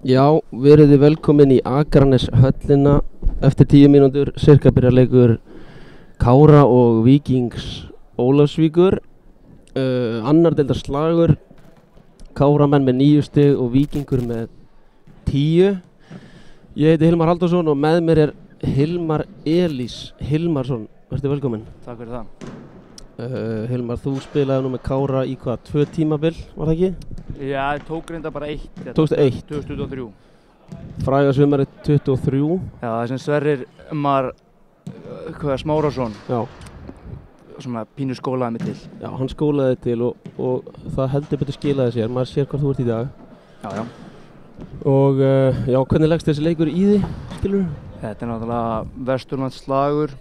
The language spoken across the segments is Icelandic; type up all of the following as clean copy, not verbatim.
Já, verið þið velkomin í Akranes höllina. Eftir 10 mínútur cirka byrjar leikur Kára og Víkings Ólafsvíkur. Annar deildar slagur. Káramenn með 9 stig og Víkingur með 10. Ég heiti Hilmar Halldórsson og með mér er Hilmar Elís Hilmarsson. Vertu velkomin. Takk fyrir það. Hilmar, þú spilaði nú með Kára í hvað, 2 tímabil, var það ekki? Já, ég tók reynda bara 1. Tókstu 1? 2023. Fræga sumarið 23. Já, það sem Sverrir Smárásson Já. Svona pínu skólaði mig til. Já, hann skólaði til og það heldur betur skilaði sér. Maður sér hvað þú ert í dag. Já. Og já, hvernig leggst þessi leikur í þig, skilur? Þetta er náttúrulega Vesturlands slagur.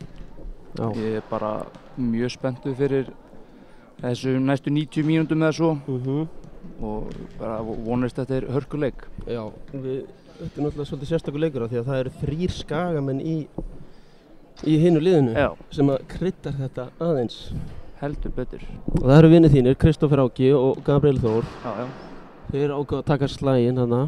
Já. Ég er bara mjög spenntur fyrir þessu næstu 90 mínútum eða svo. Og bara vonast þetta er hörkuleik. Já, þetta er náttúrulega svolítið sérstakur leikur af því að það eru 3 skagamenn í hinu liðinu. Já. Sem að kryddar þetta aðeins. Heldur betur. Og það eru vinir þínir, Kristófer Áki og Gabriel Þór. Já. Þeir ákváðu að taka slaginn hana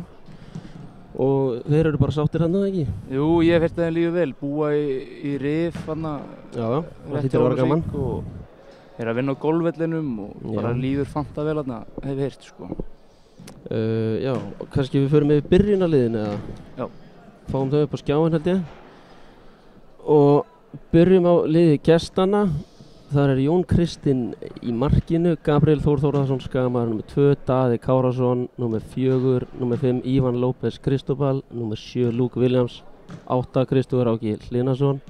og þeir eru bara sáttir hana, ekki? Jú, ég hef heyrt að þeim líður vel. Búa í Rif hana. Já, það hlýtur að vera gaman. Og er að vinna á golfvellinum og bara líður fanta vel hana, hef ég heyrt sko. Já, kannski við förum yfir byrjunarliðin eða? Já. Fáum þau upp á skjáin held ég. Og byrjum á liði gestanna. Þar er Jón Kristinn í markinu, Gabriel Þór Þórðarsson skagamaður nr. 2, Daði Kárásson nr. 4, nr. 5 Ívan López Kristóbal, nr. 7 Luke Williams, 8 Kristófer Áki Hlinason,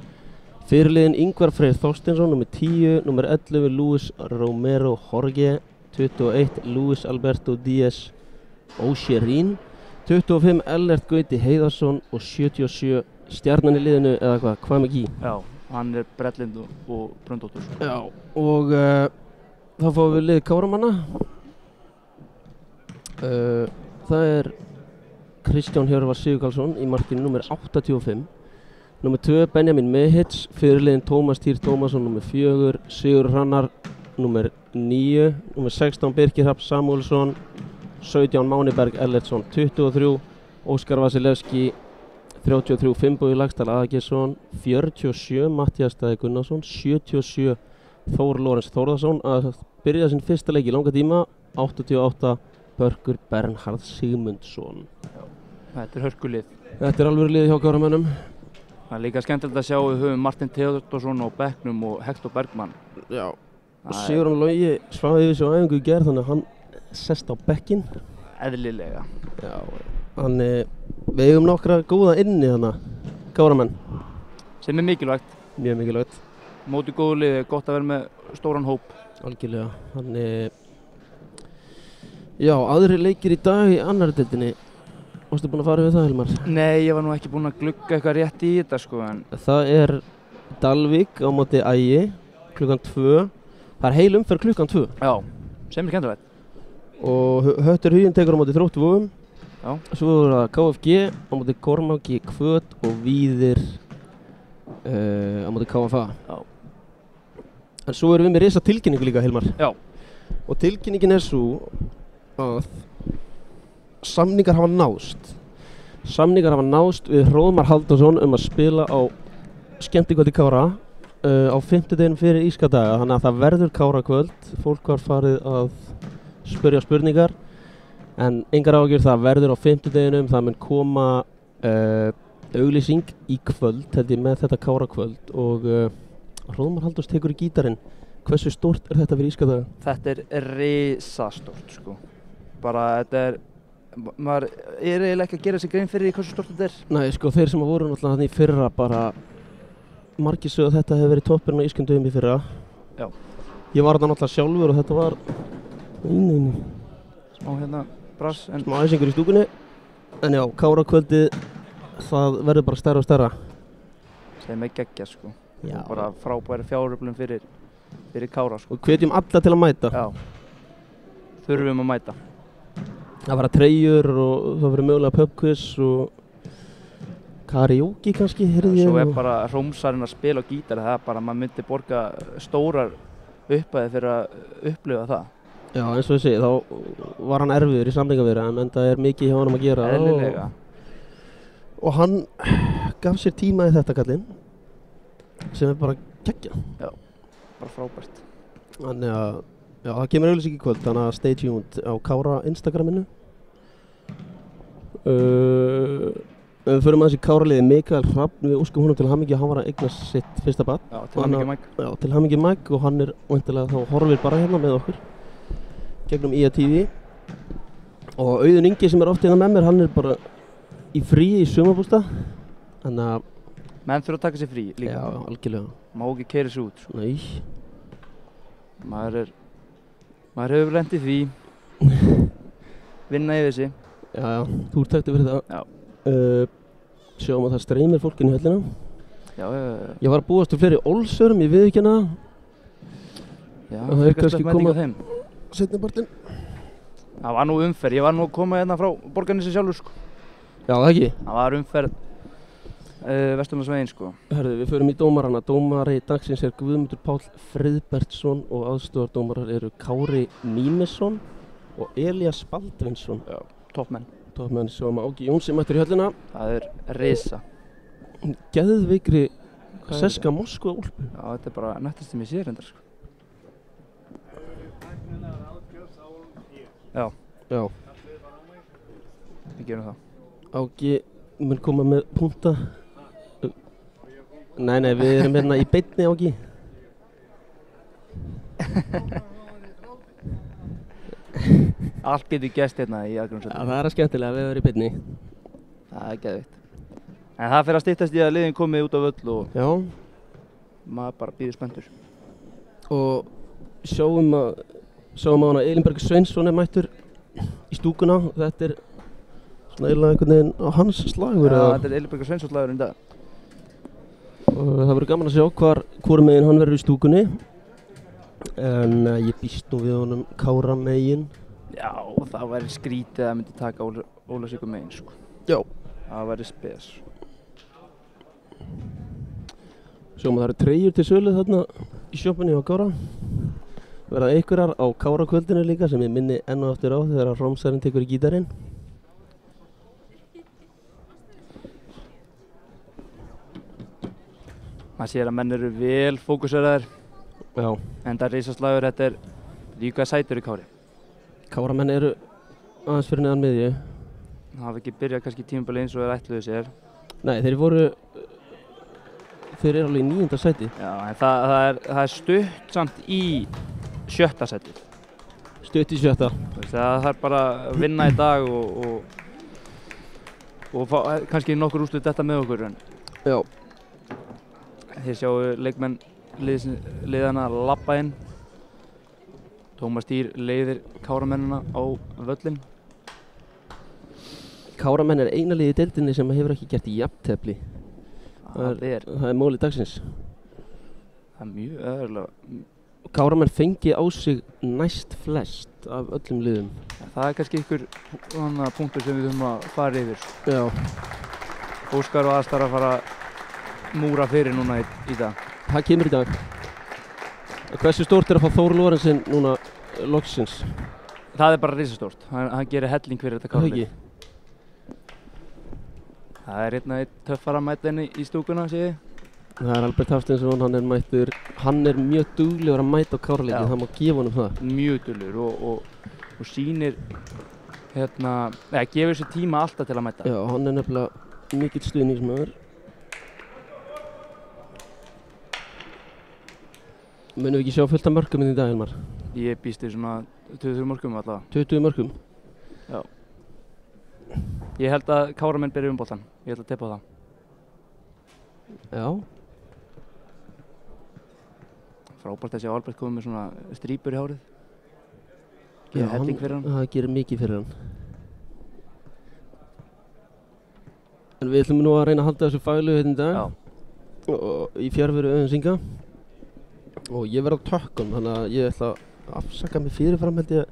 fyrirliðin Ingvar Freyr Þorsteinsson nr. 10, nr. 11 Luis Romero Jorge, 21 Luis Alberto Díaz Ósjerín, 25 Ellert Gauti Heiðarsson og 77 stjarnan í liðinu eða hvað með gí? Já. Hann er Brellind og Bröndóttur. Já, og þá fáum við liðið Káramanna. Það er Kristján Hjörvar Sigurkarlsson í markinu nr. 85. Nr. 2 Benjamin Mehits, fyrirliðin Tómas Týr Tómasson nr. 4, Sigur Hrannar nr. 9, nr. 16 Birkir Hrafn Samúelsson, 17 Mániberg Ellertsson 23, Óskar Vasilevski 33 Finnbogi Laxdal Aðagesson, 47 Matthías Daði Gunnarsson, 77 Þór Lórens Þórðarsson að byrja sinn fyrsta leik í langa tíma, 88 Börkur Bernhard Sigmundsson. Já, þetta er hörkulið. Þetta er alveg liðið hjá Káramönnum. Það er líka skemmtilegt að sjá við höfum Martin Theodorsson á bekknum og Hector Bergman. Já, og Sigurðan Logi svaði yfir sig á æfingu í gerð þannig að hann sest á bekkinn. Eðlilega. Já, við eigum nokkra góða inni þannig, Káramenn. Sem er mikilvægt. Mjög mikilvægt. Móti góðu liði, gott að vera með stóran hóp. Algjörlega. Já, aðri leikir í dag í annarri deildinni. Varstu búinn að fara við það, Hilmar? Nei, ég var nú ekki búinn að glugga eitthvað rétt í þetta sko, en það er Dalvík á móti Ægi klukkan 2. Það er heil umferð klukkan 2. Já, sem er skemmtilegt. Og Höttur Huginn tekur á móti Þróttur Vogum. Já. Svo er það KFG á móti Kormáki Hvöt og Víðir á móti KFA. Já. En svo erum við með risa tilkynningu líka, Hilmar. Já. Og tilkynningin er svo að samningar hafa nást. Samningar hafa nást við Hróðmar Halldórsson að spila á skemmtikvöldi Kára á 5. deginum fyrir Ískadaga. Þannig að það verður Kárakvöld. Fólk var farið að spyrja spurningar. En engar ágjör, það verður á 5. deginum, það mun koma auglýsing í kvöld, held ég, með þetta Kárakvöld og Hróðmar Halldórs tekur í gítarinn. Hversu stórt er þetta fyrir Ískadaga? Þetta er risastórt sko. Bara þetta er, maður er eiginlega ekki að gera sig grein fyrir hversu stórt þetta er. Nei, sko, þeir sem voru náttúrulega þannig í fyrra bara, margir sögðu að þetta hefur verið toppurinn á Ískandöfum í fyrra. Já. Ég var þarna náttúrulega sjálfur og þetta var, Smá hérna. Smá æsingur í stúkunni. En já, Kárakvöldið, það verður bara stærra og stærra. Sem er geggja sko. Já. Bara frábæri fjáröflun fyrir Kára sko. Og hvetjum alla til að mæta. Já. Þurfum að mæta. Það verða treyjur og það verður mögulega pubquiz og karaoke kannski, heyrði ég. Svo er bara Rómsarinn að spila á gítar, það er bara, maður myndi borga stórar upphæðir fyrir að upplifa það. Já, eins og ég segi, þá var hann erfiður í samningaviðræðum en það mikið hjá honum að gera. Eðlilega. Og hann gaf sér tíma í þetta kallinn sem bara geggja. Já, bara frábært. Þannig að, já, það kemur auðvitað í kvöld, þannig að stay tuned á Kára Instagraminu. Við förum aðeins í Káraliði. Mikael Hrafn, við óskum honum til hamingju að hann var að eignast sitt fyrsta barn. Já, til hamingju Mike. Já, til hamingju Mike, og hann væntanlega þá horfir bara hérna með okkur gegnum IA TV. Og Auðun Ingi sem oft hérna með mér, hann bara í fríi í sumarbústað. Þannig að menn þurfa að taka sér frí líka. já, algjörlega. Má ekki keyra sig út. Nei. Maður hefur lent í því. Vinna yfir sig. Já, þú ert þekktur fyrir það. Já. Sjáum að það streymir fólk inn í höllina. Já. Ég var að búast til fleiri Ólsörum, ég viðurkenni það. Já, Og það er kannski koma þeim. Seinnipartinn. Það var nú umferð. Ég var nú að koma hérna frá Borgarnesi sjálfur, sko. Já, það ekki. Það var umferð Vesturlandsveginn, sko. Herðu, við förum í dómarana. Dómari dagsins er Guðmundur Páll Friðbertsson og aðstoðardómarar eru Kári Mímesson og Elías Baldvinsson. Já, toppmenn. Toppmenn. Sjáum að Áki Jónsi mættur í höllina. Það er risa. Geðveikri Hvað er Seska Moskva úlpu. Já, þetta er bara nettast sem ég sé reyndar, sko. Já, Já. við gerum það. Áki mun koma með punta. Nei, við erum hérna í beinni, Áki. Allt getur gæst hérna í aðgrunnsöldu. Já, það er skemmtilega að við erum í beinni. Það er geðvitt. En það fyrir að styttast í að liðin komið út á völl og Já. maður bara býður spenntur. Og sjáum að hana Elínberg Sveinsson er mættur í stúkuna. Þetta er svona eiginlega einhvern veginn á hans slagur. Já, þetta er Elínbergur Sveinsson slagurinn í dag. Og það verður gaman að sjá hvor megin hann verður í stúkunni. En ég býst nú við honum Kára megin. Já, það væri skrítið að myndi taka Ólafsvíkur megin, sko. Já. Það væri spes. Sjáum að það eru treyjur til sölu þarna í sjoppunni á Kára. Verða einhverjar á Kára kvöldinu líka sem ég minni enn og aftur á þegar Rómsarinn tekur í gítarinn. Maður sér að menn eru vel fókuseraðir. Já. En það er risaslagur, þetta er líka sætur í Kári. Káramenn eru aðeins fyrir neðan miðju. Það hafa ekki byrjað kannski tímabilið eins og þeir ætluðu sér. Nei, þeir eru alveg í 9. sæti. Já, en það er stutt samt í 7. sæti. Stutt í 7. Það þarf bara að vinna í dag og fá kannski nokkur úrslit þetta með okkur. En Já. þið sjáu leikmenn liðana labba inn. Tómas Týr leiðir Káramennina á völlinn. Káramenn er eina liðið í deildinni sem hefur ekki gert jafntefli. Það er móli dagsins. Það er mjög öðrulega. Káramenn fengi á sig næst flest af öllum liðum. Það er kannski ykkur punktur sem við þurfum að fara yfir. Já. Óskar og aðstar að fara að múra fyrir núna í dag. Það kemur í dag. Hversu stórt er að fá Þór Lorenzen núna loksins? Það er bara risastórt. Hann gerir helling fyrir þetta kárlið. Það er einn töffara mætlinni í stúkuna, sé ég. Það er Albert Hafsteinsson, hann er mættur. Hann er mjög duglegur að mæta á Káraleiki, það má gefa honum það. Mjög duglegur og sýnir, gefur sér tíma alltaf til að mæta. Já, hann er nefnilega mikill stuðningsmaður. Munum við ekki sjá fullt af mörkum í dag, Elmar? Ég býst því svona 20 mörkum allavega. 20 mörkum? Já. Ég held að Káramenn byrja boltan. Ég ætla að tippa á það. Já. Frábært að sjá Albert komið með svona strípur í hárið. Gerir helling fyrir hann. Það gerir mikið fyrir hann. En við ætlum nú að reyna að halda þessu fælu hérna í dag. Já. Og í fjarveru Auðuns Inga. Og ég verð á tökkum, þannig að ég ætla að afsaka mig fyrirfram held ég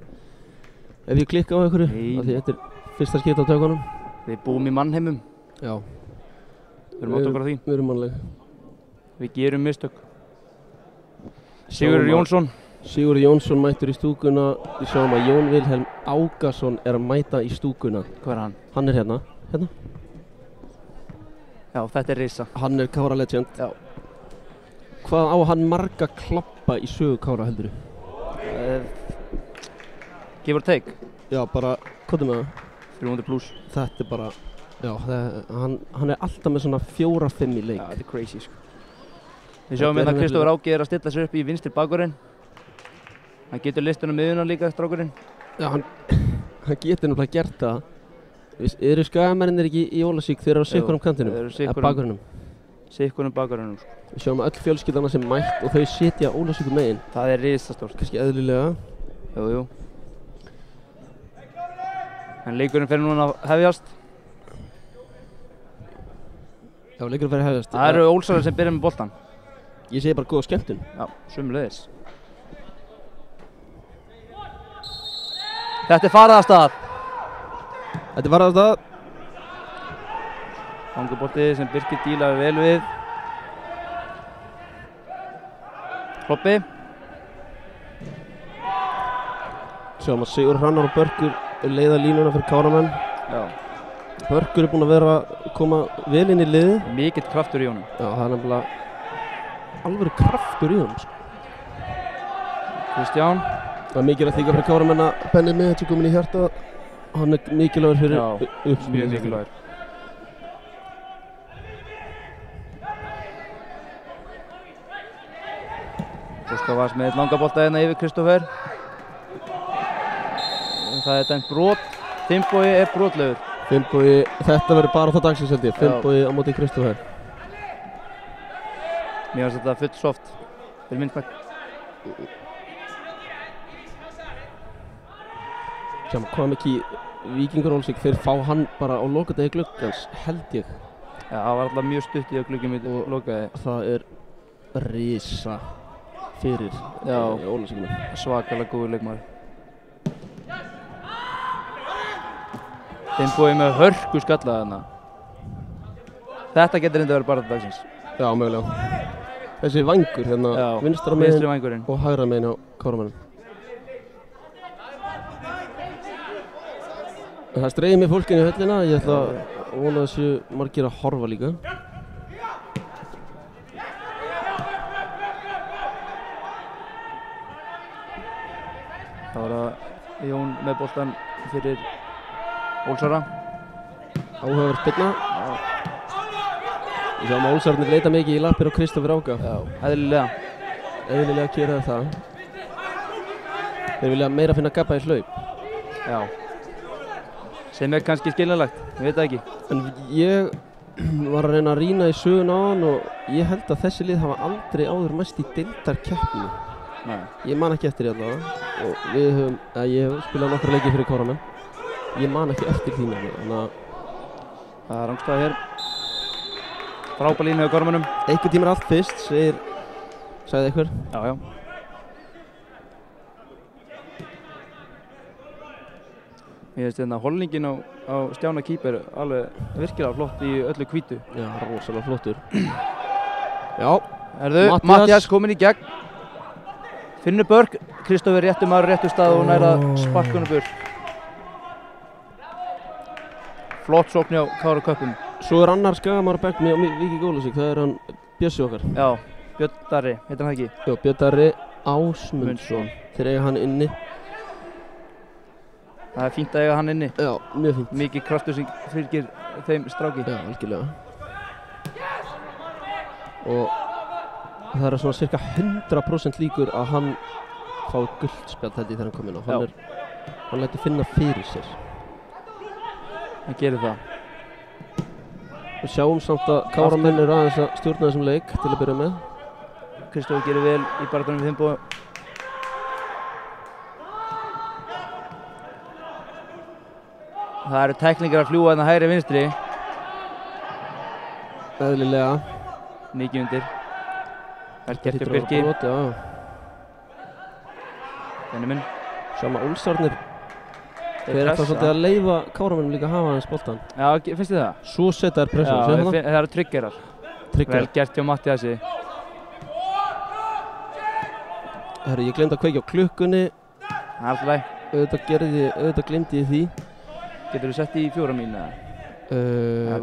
ef ég klikka á einhverju. Af því þetta er fyrsta skipti á tökunum. Við búum í mannheimum. Já. Við erum átt okkur á því. Við erum mannleg. Við gerum mistök. Sigurður Jónsson. Sigurður Jónsson mættur í stúkuna. Við sjáum að Jón Vilhelm Ákason að mæta í stúkuna. Hvað hann? Hann hérna. Já, þetta risa. Hann Kára legend. Já. Hvað á hann marga klappa í sögu Kára heldur? Give or take. Já, bara, hvað með það? 300 plus. Þetta bara, já, hann alltaf með svona 4-5 í leik. Já, þetta crazy sko. Við sjáum hérna að Kristófur Áki að stilla sér upp í vinstri bakvörðinn. Hann getur listunum miðuna líka, strákurinn. Já, hann getur náttúrulega gert það. Eru skagamennir ekki í Ólafsvík þeir eru á sikkurum kantinum? Eða bakvörðinum? Sikkurum bakvörðinum sko. Við sjáum að öll fjölskyldana sem mætt og þau sitja Ólafsvíkum megin. Það risastórt. Kannski eðlilega. Jú. En leikurinn fer núna að hefjast. Já, leikurinn fer að hefjast. Það eru Ólsarar sem byrja með boltan. Ég segi bara góða skemmtun. Já, sömuleiðis. Þetta farið af stað. Hangubolti sem Birkir dílaði vel við. Kloppi. Sjáum að Sigur Hrannar og Börkur leiða línuna fyrir Káramenn. Já. Börkur búinn að koma vel inn í liðið. Mikill kraftur í honum. Já, það nefnilega alvöru kraftur í honum sko. Kristján. Það mikilvægt líka fyrir Káramenn að Benni með þetta komin í hjarta. Hann mikilvægur fyrir uppspilið. Mjög mikilvægur. Óskavars með langa bolta hérna yfir Kristófer. Það er dæmt brot. Finnbogi brotlegur. Finnbogi, þetta verður bara það dagsins held ég. Finnbogi á móti Kristófer. Mér finnst þetta full soft fyrir myndbæk. Sjáum hvað mikið Víkingur Ólafsvík þeir fá hann bara á lokadegi gluggans, held ég. Já, það var alltaf mjög stutt í að glugginn mitt lokaði. Það er risa fyrir Ólafsvíkina. Svakalega góður leikmaður. Finnbogi með hörku skallaði þarna. Þetta getur reyndið að vera baráttu dagsins. Já, mögulega. Þessi vangur hérna, vinstra megin og hægra megin á Kárumennum. Það streyðir mér fólkinu í höllina, ég ætla að vona þessu margir að horfa líka. Það var að Jón með boltan fyrir Ólsara. Áhugavert spilna. Við sjáum að Ólsararnir leita mikið í lappir á Kristófer Áka. Já, eðlilega. Eðlilega gera það. Þeir vilja meira finna gabba í hlaup. Já. Sem er kannski skiljanlegt, ég veit það ekki. En ég var að reyna að rýna í sögun á hann og ég held að þessi lið hafa aldrei áður mæst í deildarkeppni. Nei. Ég man ekki eftir því allavega og ég hef spilað nokkra leiki fyrir Káramenn. Ég man ekki eftir því þannig að það er rangstæði hér. Frábær lína hjá Kármennum. Einhver tíma er allt fyrst, sagði einhver. Já. Ég veist hérna holningin á Stjána Kýper alveg virkilega flott í öllu hvítu. Já, rosalega flottur. Já, Mattias kominn í gegn. Finnur Börk, Kristófer réttur maður réttur stað og nær að sparka honum burt. Flott sókn hjá Kára Köppum. Svo er annar skagamaður á bekk með Víking Ólafsvík, það er hann Bjössi okkar. Já, Björn Darri, heitir hann það ekki? Já, Björn Darri Ásmundsson. Þeir eiga hann inni. Það er fínt að eiga hann inni. Já, mjög fínt. Mikið kraftur sem fylgir þeim stráki. Já, algjörlega. Og það er svona cirka 100% líkur að hann fái guldspjald held ég þegar hann kom inn á. Hann lætur finna fyrir sér. Hann gerir það. Við sjáum samt að Káramenn eru aðeins að stjórna þessum leik til að byrja með. Kristófer gerir vel í baráttunum við Finnboga. Það eru tæklingar að fljúga hérna hægri vinstri. Eðlilega. Mikið undir. Vel gert hjá Birki. Benjamin. Sjáum að Ólsararnir þeir eru eitthvað svolítið að leyfa Káramennum líka að hafa aðeins boltan. Já, finnst þið það? Svo setja þær pressu, segir það? Það eru triggerar. Vel gert hjá Mattiasi. Herru, ég glemdi að kveikja á klukkunni. Allt í lagi. Auðvitað glemdi ég því. Getur þú sett í 4 mín eða?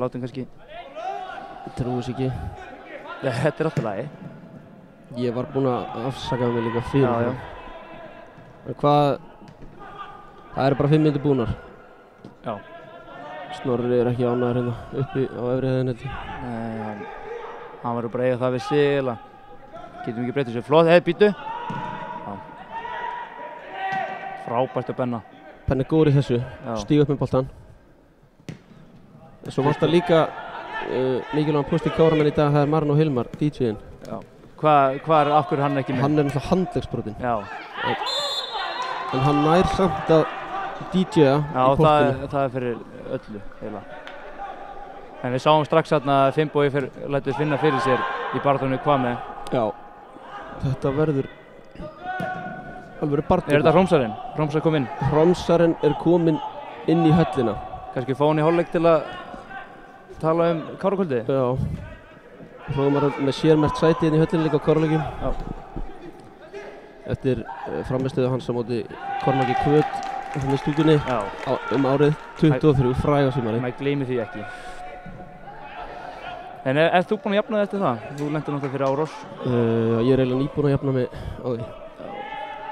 Látum kannski. Trúis ekki. Þetta er allt í lagi. Ég var búinn að afsaka mig líka fyrir Já. En hvað? Það eru bara 5 mínútur búnar. Já. Snorri er ekki ánægður hérna uppi á efri hæðinni. Hann verður bara að eiga það við sig eða getum ekki breytið sér. Flott, býtu. Já. Frábært að Benna. Benni er góður í þessu, stíga upp með boltan. Svo vantar líka mikilvægan post í Káramenn í dag, það er Marino Hilmar, DJ-in. Já. Hvað er hann ekki með? Hann er náttúrulega handleggsbrotinn. Já. En hann nær samt að DJ-a í postinu. Já, það er fyrir öllu eiginlega. En við sáum strax að Finnbogi lætur finna fyrir sér í baráttunni hvað með. Já, þetta verður alveg baráttunni. Er þetta Hromsarinn? Hromsar kom inn? Hromsarinn er kominn inn í höllina. Kannski fá hann í hálfleik til að tala Kárakvöldi? Já. Hróðum með sérmerkt sæti inn í höllinu líka á Káraleikum. Já. Eftir framistöðu hans á móti Kormáki Kvöt í stúkunni árið 23 fræga sumari. Maður gleymi því ekki. En er þú búinn að jafna þig eftir það? Þú lentir náttúrulega fyrir Árós. Ég er eiginlega nýbúinn að jafna mig á því.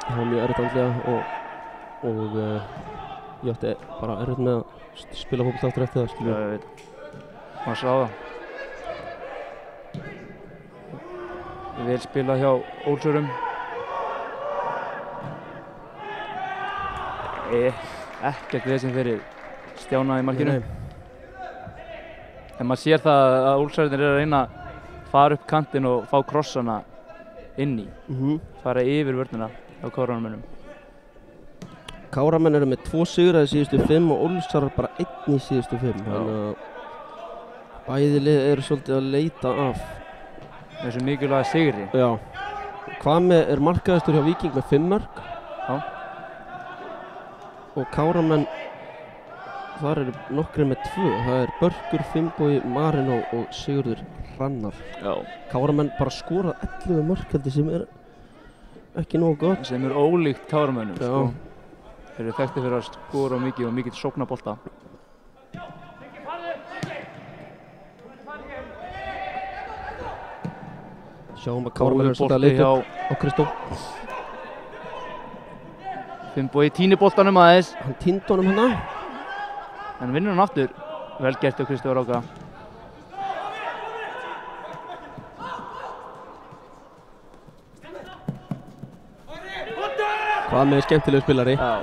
Það var mjög erfitt andlega og ég átti bara erfitt með að spila fótbolta aftur eftir það. Já, ég veit. Maður sá það. Vel spilað hjá Ólsurum. Ekkert við sem fyrir Stjána í markinu. En maður sér það að Ólsararnir eru að reyna að fara upp kantinn og fá krossana inn í. Fara yfir vörnina á Káramönnum. Káramenn eru með 2 sigra í síðustu 5 og Ólsarar bara 1 í síðustu 5. Þannig að bæði lið eru svolítið að leita af þessu mikilvæga sigri. Já. Hvað með er markaðistur hjá Víking með 5 mörk. Já. Og Káramenn þar eru nokkrir með 2. Það er Börkur, Finnbogi, Marino og Sigurður Hrannar. Já. Káramenn bara skorað 11 mörk sem er ekki nógu gott. Sem er ólíkt Káramönnum. Já. Sko. Þeir eru þekktir fyrir að skora mikið og mikið sókna bolta. Sjáum að Káramenn er svolítið að leita á Kristó. Finnbogi týnir boltanum aðeins. Hann týndi honum hérna. En vinnur hann aftur. Vel gert á Kristó Ráka. Hvað með skemmtilegu spilari. Já.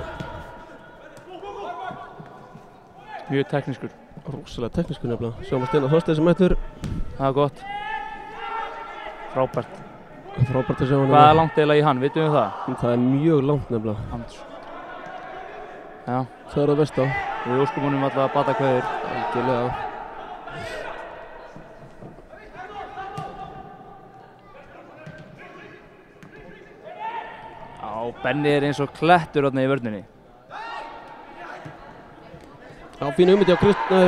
Mjög teknískur. Rosalega teknískur nefnilega. Sjáum að Steinar Þorsteins sem mættur. Það er gott. Frábært. Frábært að sjá hann. Hvað er langt eiginlega í hann, vitum við það? Það er mjög langt nefnilega. Já. Það er það besta. Við óskum honum alltaf að bata kveður. Algjörlega. Já, Benni er eins og klettur þarna í vörninni. Já, fínu hugmyndi á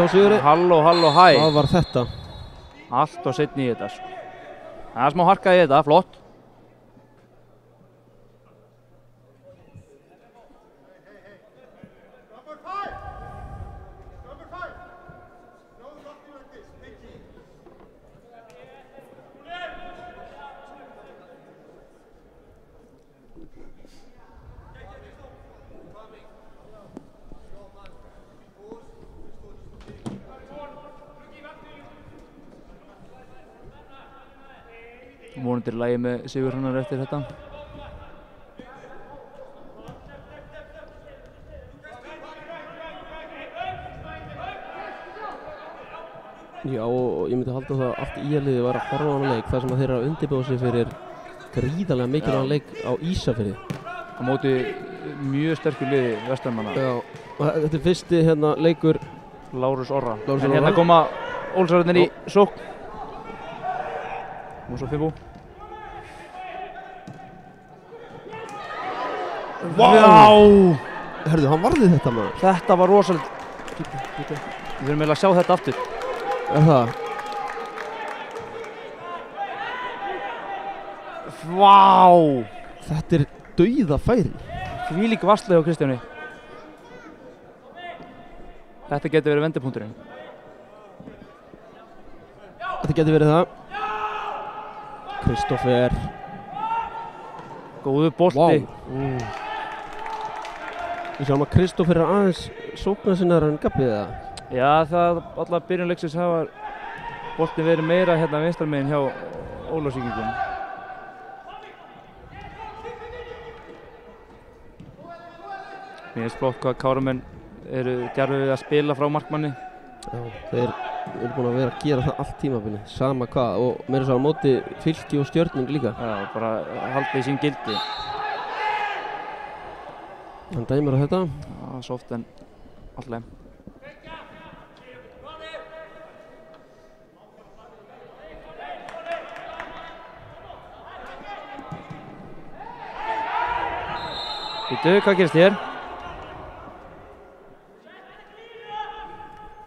Sigurði. Halló, hæ. Hvað var þetta? Allt og seinni í þetta. Það er smá harka í þetta, flott. Vonandi er lagi með Sigur Hrannar eftir þetta. Já, og ég myndi halda það að allt ÍR-liðið var að horfa á hana leik þar sem þeir eru að undirbúa sig fyrir gríðarlega mikilvægan leik á Ísafirði. Á móti mjög sterkur liði Vesturmanna. Já, og þetta er fyrsti leikur Lárus Orra. En hérna koma Ólsararnir í sókn. Og svo Finnbo. Vá! Herðu, hann varði þetta maður. Þetta var rosalega. Við þurfum eiginlega að sjá þetta aftur. Er það? Vá! Þetta dauða færi. Þvílík varsla hjá Kristjáni. Þetta getur verið vendipunkturinn. Þetta getur verið það. Kristófer. Góður bolti. Við sjáum að Kristófer aðeins sóknarsinnar en Gabbi eða? Já, það allar byrjun leiksins hafa boltin verið meira hérna vinstarmegin hjá Ólafsvíkingum. Mér finnst flott hvað Káramenn eru djarfir við að spila frá markmanni. Já, þeir eru búin að vera að gera það allt tímabilið, sama hvað, og meira svo á móti Fylki og Stjörnung líka. Já, bara halda í sín gildi. Hann dæmir á þetta. Já, soft en alltaf. Vítu, hvað gerist hér?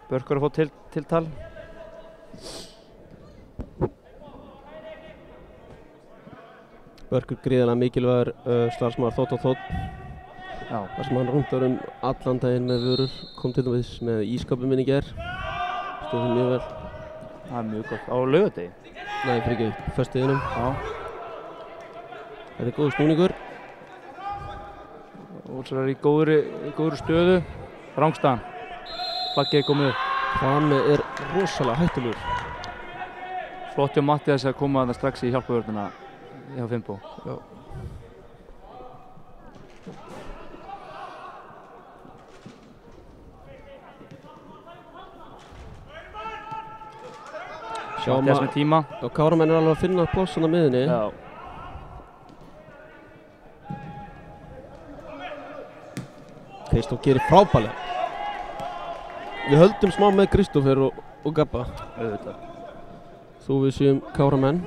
Börkur að fá tiltal. Börkur gríðarlega mikilvægur starfsmaður Þótt og Þótt. Já. Þar sem hann rúndar allan daginn með vörur, kom til dæmis með ískapið minn í gær. Stóð sér mjög vel. Það mjög gott. Á laugardegi? Nei, fyrir ekki, föstudeginum. Já. Þetta góður snúningur. Ólsar í góðri stöðu. Rangstaðan. Flaggið komið upp. Hvami rosalega hættulegur. Flott hjá Mattias að koma þarna strax í hjálpavörðuna hjá Finnbó. Já. Mattias með tíma. Og Káramenn alveg að finna plássana miðinni. Já. Kristóf gerir frábærlega. Við höldum smá með Kristófer og Gabba. Auðvitað. Þú við séum Káramenn.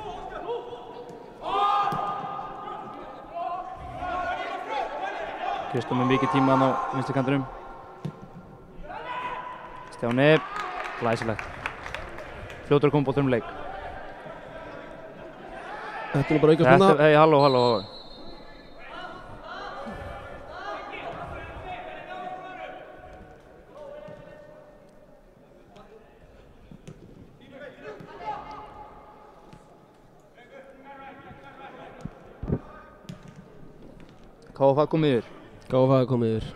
Kristóf með mikið tíma á vinstri kantinum. Stjáni, glæsilegt. Fljótur að koma bóltur leik. Þetta bara aukast svona. Hei, halló. KFA komið yfir. KFA komið yfir.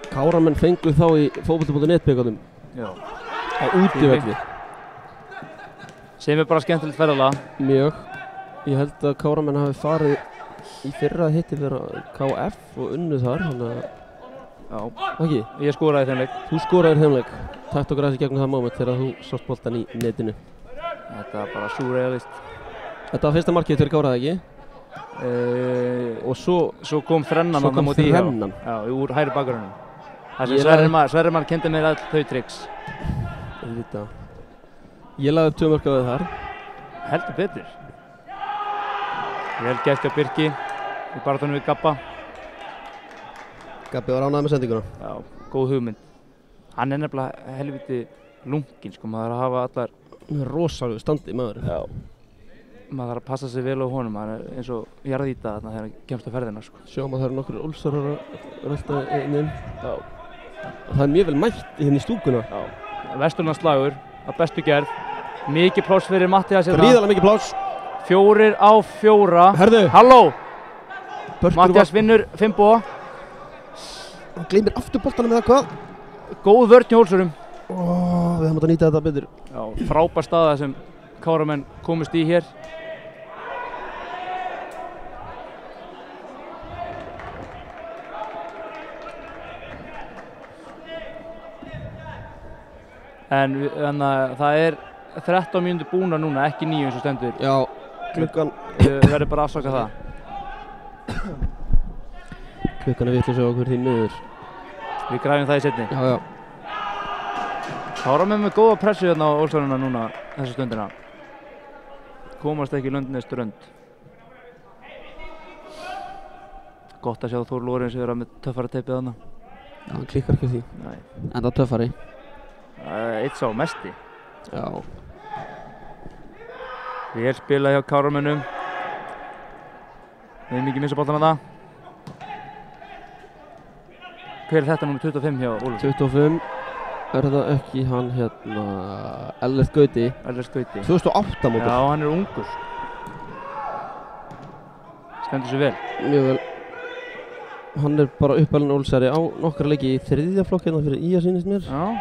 Káramenn fengu þá í fótbolti.net byggarnum. Já. Á útivelli. Sem bara skemmtilegt ferðalag. Mjög. Ég held að Káramenn hafi farið í fyrra hitti fyrir KF og unnu þar, þannig að... Já. Ekki? Ég skoraði þeim leik. Þú skoraðir þeim leik. Takt og græsi gegnum það moment þegar þú sást boltan í netinu. Þetta var bara súrealist. Þetta var fyrsta markið fyrir Kára, ekki? Og svo kom þrennan á móti í hjá. Já, úr hægri bakgrunum. Það sem Sverrir kendi mér all þau tricks. Ég lagði upp 2 mörk á þau þar. Heldur betur. Vel gert hjá Birki í baráttunum við Gabba. Gabbi var ánægður með sendinguna. Já, góð hugmynd. Hann nefnilega helviti lunginn, sko, maður að hafa allar... Hann rosalega standi maður. Já. Maður þarf að passa sig vel á honum, hann eins og jarðýta þarna þegar hann kemst á ferðina, sko. Sjáum að það nokkur Ólsarar að rölda inn. Já. Og það mjög vel mætt hérna í stúkuna. Já. Vesturlandsslagur, að bestu gerð. Mikið pláss fyrir Mattias hérna. Gríðarlega mikið pláss. 4 á 4. Herðu. Halló. Mattias vinnur Finnbó. Hann gleymir aftur boltanum eða hvað? Góð vörn hjá Ólsurum. Við höfum átt að nýta þetta betur. Já, frábær staða sem Káramenn komist í hér. En það er 13 mínútur búnar núna, ekki 9 eins og stendur. Já, klukkan... Við verðum bara að afsaka það. Klukkan vitlaus á okkur því miður. Við græfum það í seinni. Já. Káramenn með góða pressu hérna á Ólsaruna núna þessa stundina. Komast ekki löndinni strönd. Gott að sjá Þór Lórens vera með töffara teipið þarna. Já, hann klikkar ekki því. Nei. Enda töffari. Eitt sá mesti. Já. Vel spilað hjá Káramönnum. Við erum mikið missa boltan að það. Hver þetta númer 25 hjá Ólafur? 25, það ekki hann Ellert Gauti? Ellert Gauti. 2008 mótil. Já, hann ungur. Stendur sér vel. Mjög vel. Hann bara uppalinn Ólsari á nokkra leiki í 3. flokk fyrir IA sýnist mér. Já.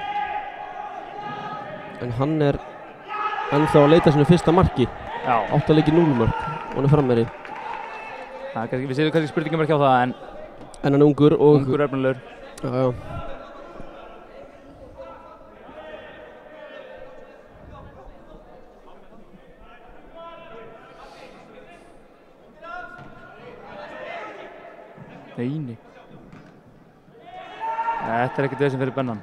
En hann ennþá að leita sinu fyrsta marki. Já. 8 leiki 0 mark. Og hann frammeri. Við séum kannski spurningum ekki á það en hann ungur og... Ungur efnilegur. Já. Neini. Þetta ekkert vesinn fyrir Bennan.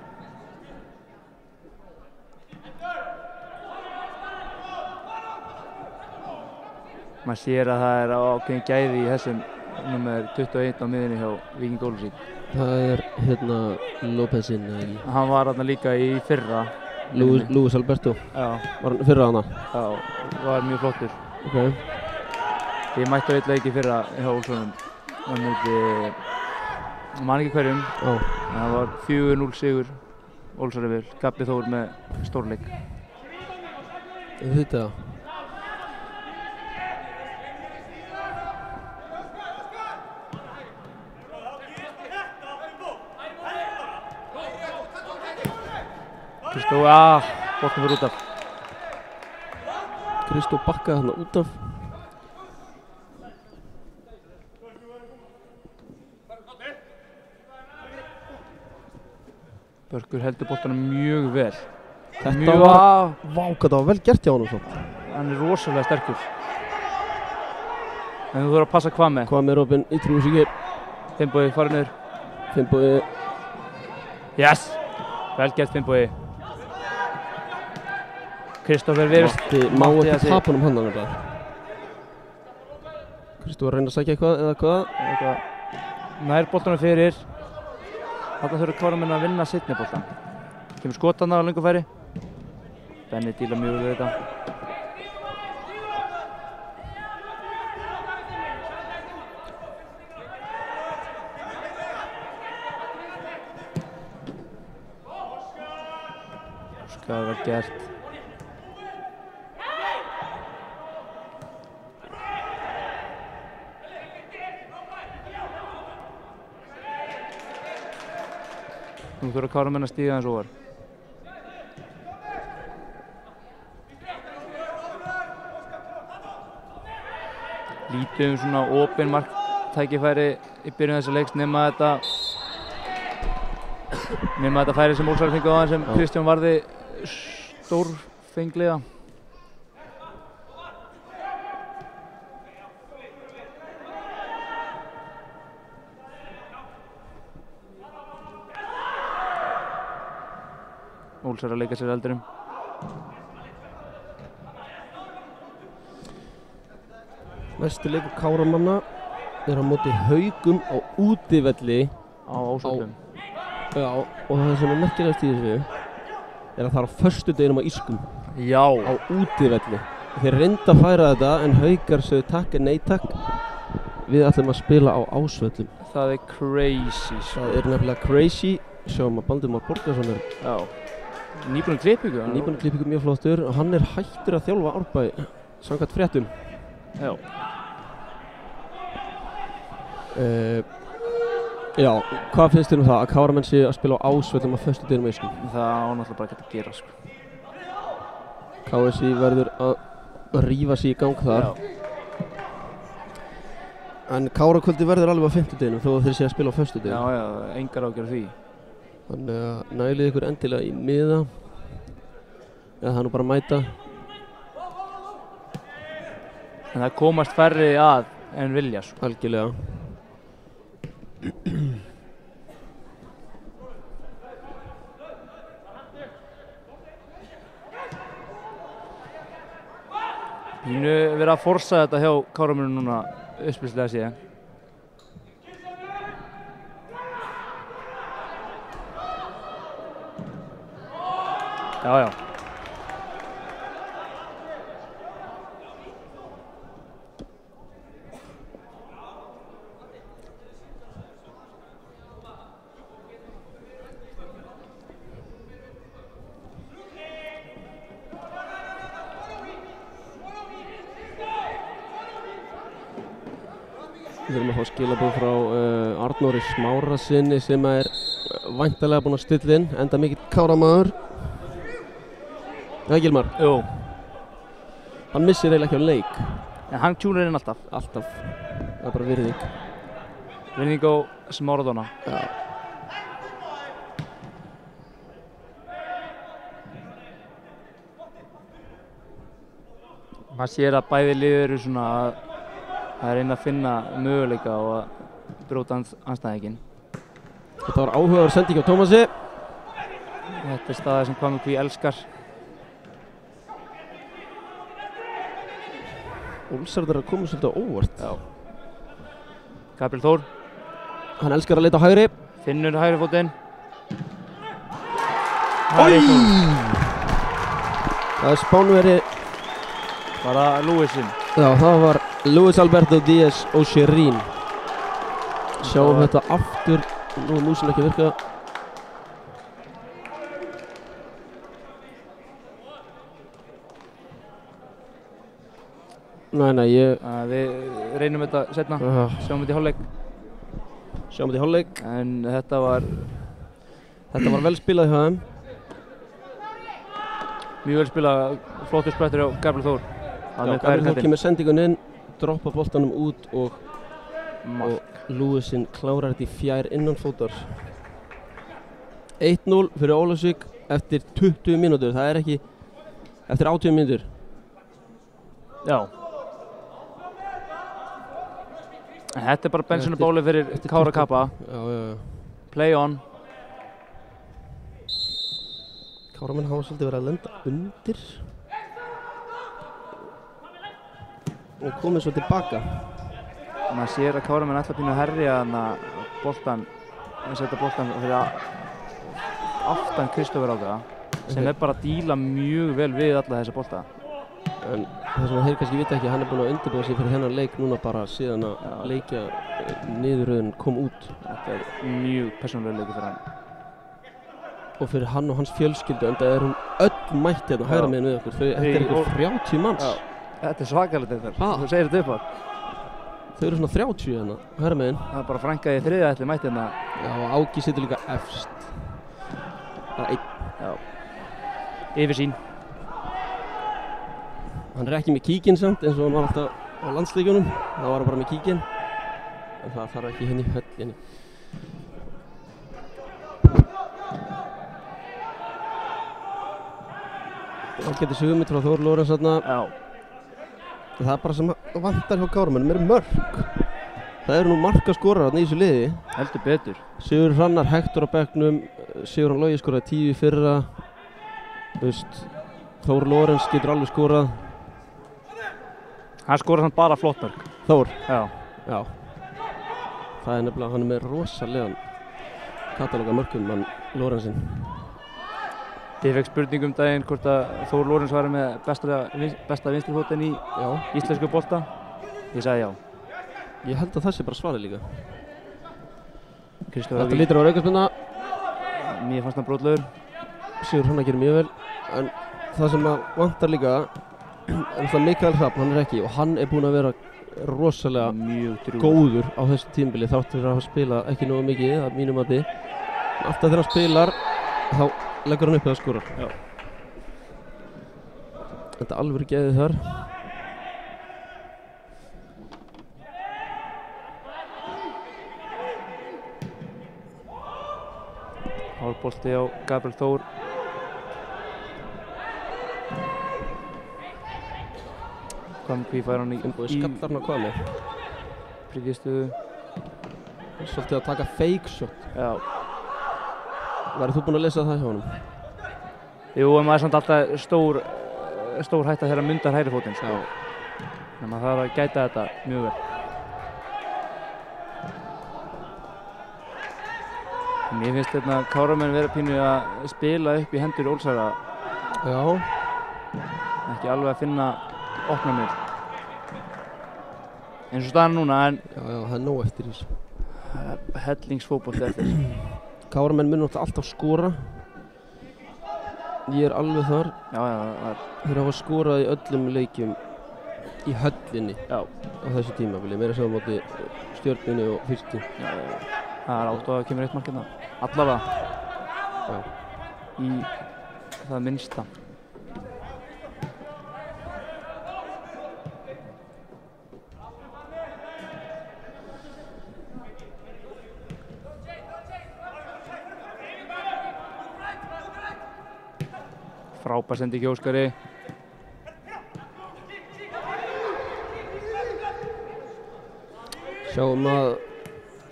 Maður sér að það ákveðin gæði í þessum nummer 21 á miðinni hjá Víking Ólafsvík. Það Lópezinn eða ekki? Hann var þarna líka í fyrra. Luis Alberto? Já. Var hann fyrra hana? Já, var mjög flottur. Ok. Ég mætti á einn leik í fyrra hjá Ólafsvík. Það myndi... Man ekki hverjum. Já. En það var 4-0 sigur Ólafsvík. Gabbi Þór með stórleik. Þetta? Kristó, boltin fyrir út af. Kristó bakkaði þarna út af. Börkur heldur boltanum mjög vel. Þetta var... Vá, hvað það var vel gert hjá honum svo. Hann rosalega sterkur. En þú þarf að passa hvað með. Hvað með Robin í Trúsíki. Finnbogi, farið niður. Finnbogi. Yes! Vel gert Finnbogi. Kristófer virðist má ekki tapa honum hann bara. Kristófer reyna að sækja eitthvað eða hvað? Nær boltanum fyrir. Þarna þurfa Káramenn að vinna seinni boltan. Kemur skot þarna á löngu færi. Benni dílar mjög vel við þetta. Óskar vel gert. Nú þurfa Káramenn að stíga aðeins ofar. Lítið svona opin marktækifæri í byrjun þessa leiks nema þetta færi sem Ólafsvík fengu á hann sem Kristján varði stórfenglega. Ólafsvík að leika sér eldurum. Næsti leikur Káramanna á móti Haugum á útivelli á Ásvöllum. Já, og það sem merkilegast í þessu að það á föstudeginum á Írskum. Já. Á útivelli. Þeir reyndu að færa þetta en Haugar sögðu takk en nei takk. Við ætlum að spila á Ásvöllum. Það crazy. Það nefnilega crazy. Sjáum að Baldur Már Borgarsson Já. Nýbúinn klippingu. Nýbúinn klippingu mjög flottur og hann hættur að þjálfa Árbæ samkvæmt fréttum. Já. Já, hvað finnst þér það að Káramenn séu að spila á Ásvöllum á föstudeginum á Írskum? Það á náttúrulega bara ekki að gera sko. KSÍ verður að rífa sig í gang þar. En Kárakvöldi verður alveg á fimmtudeginum þó að þeir séu að spila á föstudeginum. Já, engar ágjörð því. Þannig að nælið ykkur endilega í miða. Eða það nú bara að mæta. En það komast færri að en vilja sko. Algjörlega. Pínu verið að forsa þetta hjá Káramönnum núna uppspilslega síðan. Já. Við erum að fá skilabóð frá Arnóri Smára sinni sem er væntanlega búinn að stilla inn, enda mikill Káramaður. Það Gilmar? Jú. Hann missir eiginlega ekki á leik. En hann tjúnar inn alltaf. Alltaf. Það er bara virðing. Virðing á Smáradóna. Já. Maður sér að bæði lið eru svona að reyna að finna möguleika og að brjóta andstæðinginn. Þetta var áhugaður sending á Tómasi. Þetta er staða sem Hvað Kví elskar. Úlfsarður að koma svolítið á óvart. Já. Gabriel Þór. Hann elskar að leita á hægri. Finnur hægri fótinn. Oj! Það er Spánveri. Bara Lúisinn. Já, það var Luis Alberto Díaz Ocherín. Sjáum þetta aftur. Nú er músin ekki að virka. Nei, Við reynum þetta setna. Sjáum þetta í hálfleik. En þetta var vel spilað hjá þeim. Mjög vel spilað, flottur sprettur hjá Gabriel Þór. Já, Gabriel Þór kemur sendingun inn, droppa boltanum út og Lúisinn klárar þetta í fjær innanfótar. 1-0 fyrir Ólafsvík eftir 20 mínútur. Það er ekki eftir 80 mínútur. Já. En þetta er bara bensínubóli fyrir Kára Kappa. Já. Play on. Káramenn hafa svolítið verið að lenda undir og komið svo tilbaka. Maður sér að Káramenn ætla pínu að herja boltan, að setja boltan fyrir aftan Kristófer Áka sem er bara að díla mjög vel við alla þessa bolta. En það sem þeir kannski vita ekki, hann er búinn að undirbúa sig fyrir þennan leik núna bara síðan að leikja niðurröðin kom út. Þetta er mjög persónulega leikur fyrir hann. Og fyrir hann og hans fjölskyldu, en það er hún öll mætt hérna hægra meginn við okkur. Þetta er ykkur 30 manns. Já, þetta er svakalegt þetta. Þú segir þetta upp á. Þau eru svona 30 hérna, hægra meginn. Það er bara frænka í þriðja ætli mætt hérna. Já, og Áki situr líka efst. Bara einn. Já. Yfirsýn. Hann er ekki með kíkinn samt, eins og hann var alltaf á landsleikjunum. Það var hann bara með kíkinn. En það þarf ekki henni höllinni. Það getur sig hugmynd frá Þór Lórens þarna. Já. Það er bara sem vantar hjá Kárumönnum er mörk. Það eru nú markaskorar þarna í þessu liði. Heldur betur. Sigur Hrannar Hektor á bekknum, Sigurðan Logi skoraði 10 í fyrra. Þór Lórens getur alveg skorað. Hann skorar samt bara flott mörk. Þór? Já. Það er nefnilega, hann er með rosalegan katalóg af mörkum, mann Lórensinn. Ég fekk spurning daginn hvort að Þór Lórens var með besta vinstrifótinn í íslensku bolta. Ég sagði já. Ég held að það sé bara svarið líka. Þetta lítur á aukaspyrna. Mér fannst hann brotlegur. Sigur Hrannar gerir mjög vel. En það sem að vantar líka er alltaf Mikael Hrafn, hann er ekki. Og hann er búinn að vera rosalega góður á þessu tímabili þrátt fyrir að hafa spilað ekki nógu mikið að mínum mati. Alltaf þegar hann spilar þá leggur hann upp eða skorar. Já. Þetta er alveg geðið þar. Hálfbolti á Gabriel Þór. Hvað fær hann í skallarn á Hvammi. Príkistuðu. Svolítið að taka fake shot. Já. Værið þú búinn að lesa það hjá honum? Jú, en maður er samt alltaf stór hætta þegar hann mundar hægri fótinn, sko. Þannig að maður þarf að gæta þetta mjög vel. Mér finnst þetta Káramenn vera pínu að spila upp í hendur Ólsara. Já. Ekki alveg að finna opnanir. Eins og staðan núna, en Já, það er nóg eftir þessu. Hellingsfótbolti eftir. Káramenn mun alltaf skora. Ég er alveg þar. Já, Þeir hafa skorað í öllum leikjum í höllinni á þessu tímabili, meira sem á móti Stjörnunni og Fylki. Það er átt að kemur eitt mark hérna, allavega í það minnsta. Frábær sendi ekki Óskari. Sjáum að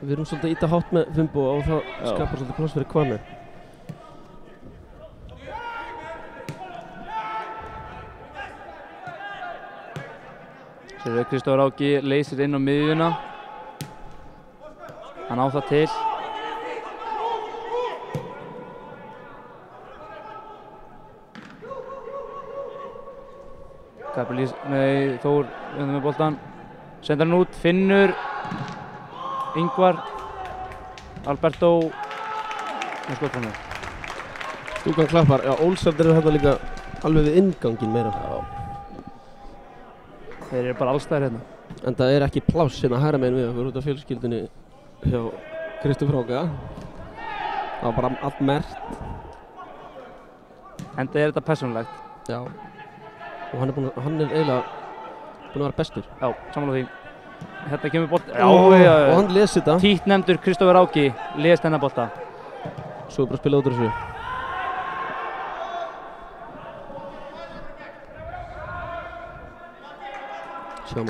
við erum svolítið að ýta hátt með Fimbo og það skapar svolítið pláss fyrir Hvannir. Sér Kristófur Áki leysir inn á miðjuna. Hann á það til. Þór með boltan. Sendar hann út, Finnur, Ingvar, Alberto og skotframið. Stúkan klappar, Ólsarnir eru þetta líka alveg við innganginn meira. Þeir eru bara allstæðir hérna. En það er ekki pláss hérna hægra megin við okkur út af fjölskyldunni hjá Kristófer Áka. Það var bara allt merkt. Enda er þetta persónulegt. Já. Og hann er eiginlega búinn að vera bestur. Já, sammála því. Hérna kemur bolti. Og hann les þetta. Títt nefndur Kristófur Áki les þennan bolta. Svo er bara að spila út úr þessu.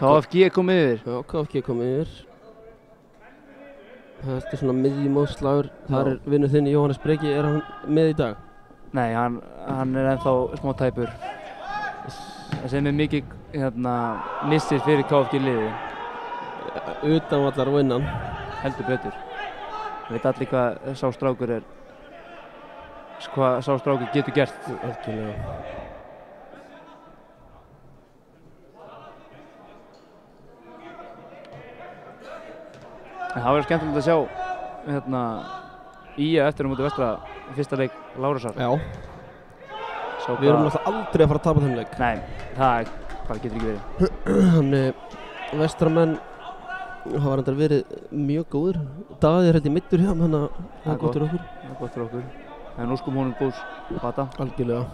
KFG komið yfir. Já, KFG komið yfir. Þetta er svona miðjumóðslagur. Þar er vinur þinn Jóhannes Breki. Er hann með í dag? Nei, hann er ennþá smá tæpur. Það sem er mikið missir fyrir KFG liði. Utanvallar og innan. Heldur betur. Við veit allir hvað sá strákur er. Hvað sá strákur getur gert. Algjörlega. En það verður skemmtilegt að sjá IA eftir á móti Vestra fyrsta leik Lárusar. Já. Við erum náttúrulega aldrei að fara að tapa þeim leik. Nei, það bara getur ekki verið. Þannig Vestramenn hafa reyndar verið mjög góður. Daði er held í middur hjá hann, þannig að það er gott fyrir okkur. Það er gott fyrir okkur. En nú skum honum góðs bata. Algjörlega.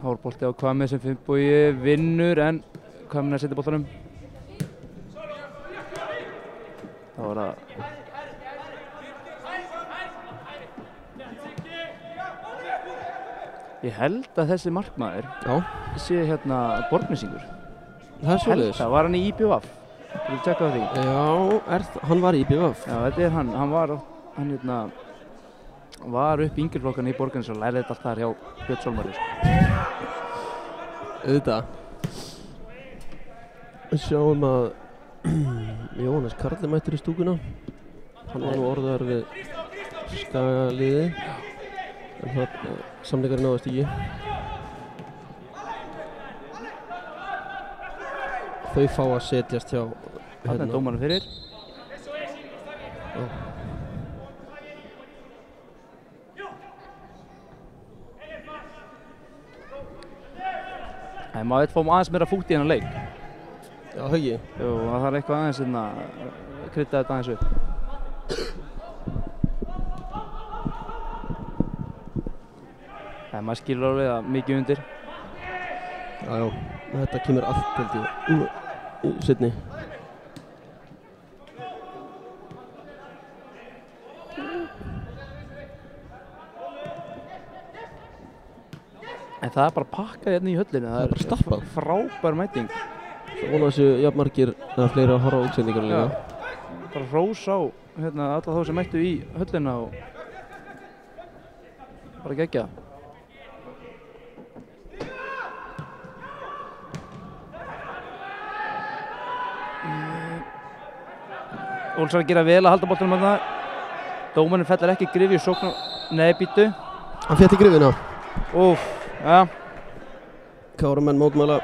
Hárbolti á Hvammi sem Finnbogi vinnur en Hvammin að setja boltanum. Það var að Ég held að þessi markmaður sé Borgnesingur. Það er svoleiðis. Það var hann í IBVF. Þú vil tjekka á því? Já, hann var í IBVF. Já, þetta er hann. Hann var upp í yngjurflokkan í Borgnes og lærði þetta allt þar hjá Björn Sólmari. Auðvitað. Við sjáum að Jóhannes Karli mættur í stúkuna. Hann var nú orðaður við Skagaliði. En það samleikarinn náðist ekki. Þau fá að setjast hjá Þarna er dómarinn fyrir. Það má eitt fá aðeins meira fútt í hennar leik. Já, það ekki. Jú, það þarf eitthvað aðeins að krydda þetta aðeins upp. Það maður skilur alveg að mikið undir. Já, þetta kemur allt held ég seinni. En það er bara pakkað hérna í höllinu. Það er bara stappað. Frábær mæting. Svo vona þessu jafnmargir eða fleiri að horfa á útsendingar líka. Bara hrós á alla þá sem mættu í höllina og bara geggjað. Ólsar að gera vel að halda boltanum þarna. Dómarinn fellar ekki Grifju sóknar. Nei, býttu. Hann féll í Grifjuna. Úff, ja. Káramenn mótmæla.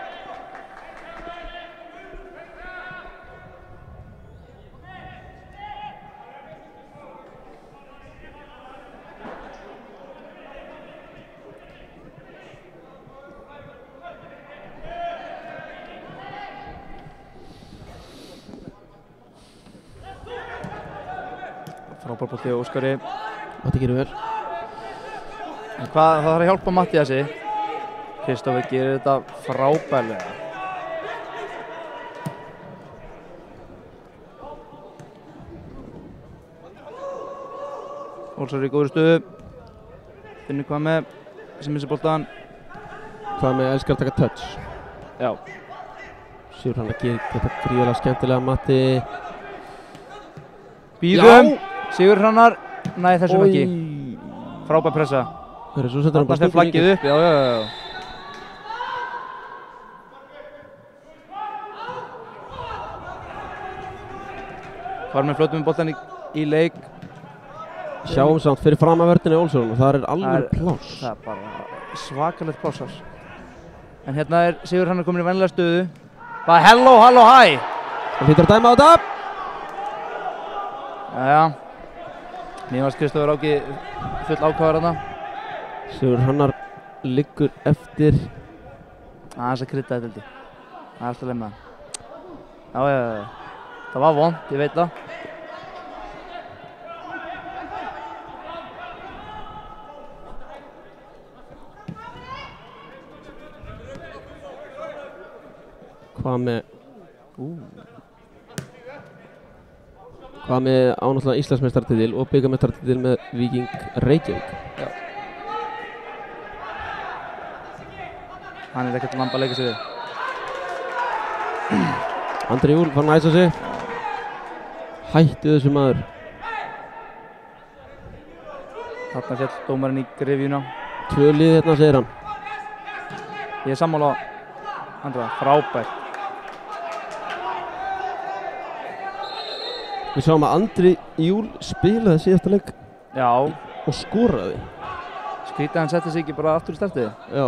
Frábær bolti á Óskari. Matti gerir vel. En hvað, það þarf að hjálpa Matthíasi. Kristófer gerir þetta frábærlega. Ólsar í góðri stöðu. Finnur hvað með sem missir boltan. Hvað með elskar að taka touch. Já. Sigur hann að gera þetta gríðarlega skemmtilega Matti. Bíðum. Sigur Hrannar. Næ, þessum ekki. Frábær pressa. Hörru, svo setur hann bara stúkun flaggið upp. Já. Var með fljótum með boltan í leik. Sjáum samt fyrir fram að vörðinni Ólsson og það er alveg pláss. Það er bara svakalegt plássar. En hérna er Sigur Hrannar komin í venjulega stöðu. Bara halló, hæ! Hann hlýtur að dæma á þetta. Jæja. Mér varst Kristófer Áki full ákváður þarna. Sigur Hrannar liggur eftir. Aðeins að krydda þetta held ég. Það er alltaf leið með það. Já. Það var vont, ég veit það. Hvað með ánáttúrulega Íslandsmeistaratitil og bikarmeistaratitil með Víking Reykjavík. Já. Hann er ekkert lamb að leika sig við. Andri Júl fann að æsa sig. Hættu þessu maður. Þarna fjall dómarinn í grifjuna. 2 lið hérna segir hann. Ég er sammála Andra, frábært. Við sáum að Andri Júl spilaði síðasta leik. Já. Og skoraði. Skrítið hann setti sig ekki bara aftur í startið. Já.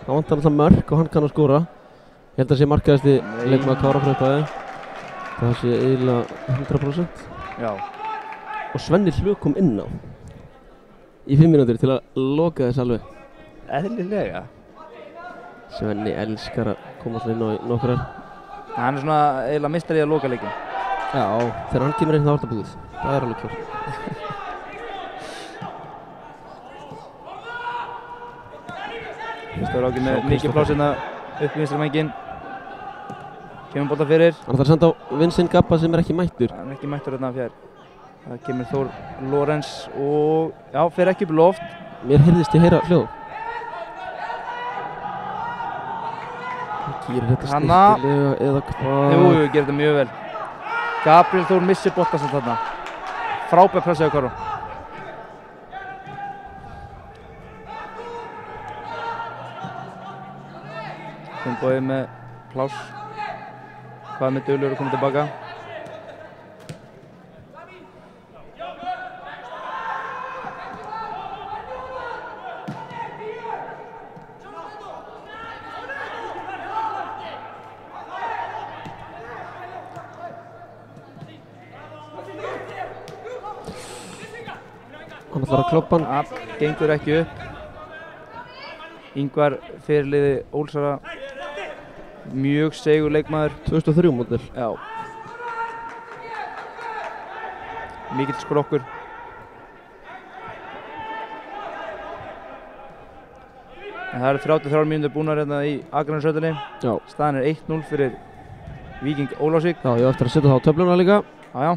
Það vantar alltaf mörk og hann kann að skora. Ég held að sé markaðasti leikmaður Kára frá upphafi. Það sé eiginlega 100%. Já. Og Svenni Hlöð kom inn á. Í 5 mínútur til að loka þess alveg. Eðlilega. Svenni elskar að koma alltaf inn á nokkrar. Hann er svona eiginlega meistari að loka leikin. Já, þegar hann kemur inn þá er þetta búið. Það er alveg klart. Kristófer Áki með mikið pláss hérna upp í vinstri vænginn. Kemur bolta fyrir. Hann ætlar að senda á Vincent Gabba sem er ekki mættur. Hann er ekki mættur hérna fjær. Það kemur Þór Lorenz og já, fer ekki upp í loft. Mér heyrðist ég heyra hljóð. Gerir þetta snirtilega eða hvað? Jú, gerir þetta mjög vel. Gabriel Þór missir boltan sem þarna. Frábær pressa hjá Kára. Finnbogi með pláss. Hvað með Dölur að koma tilbaka? Hann ætlar að kloppa hann. Það gengur ekki upp. Ingvar fyrirliði Ólsara. Mjög segur leikmaður. 2003 módel. Já. Mikill skrokkur. En það eru 33 mínútur búnar hérna í Akranessveitinni. Já. Staðan er 1-0 fyrir Víking Ólafsvík. Já, ég á eftir að setja það á töfluna líka. Já.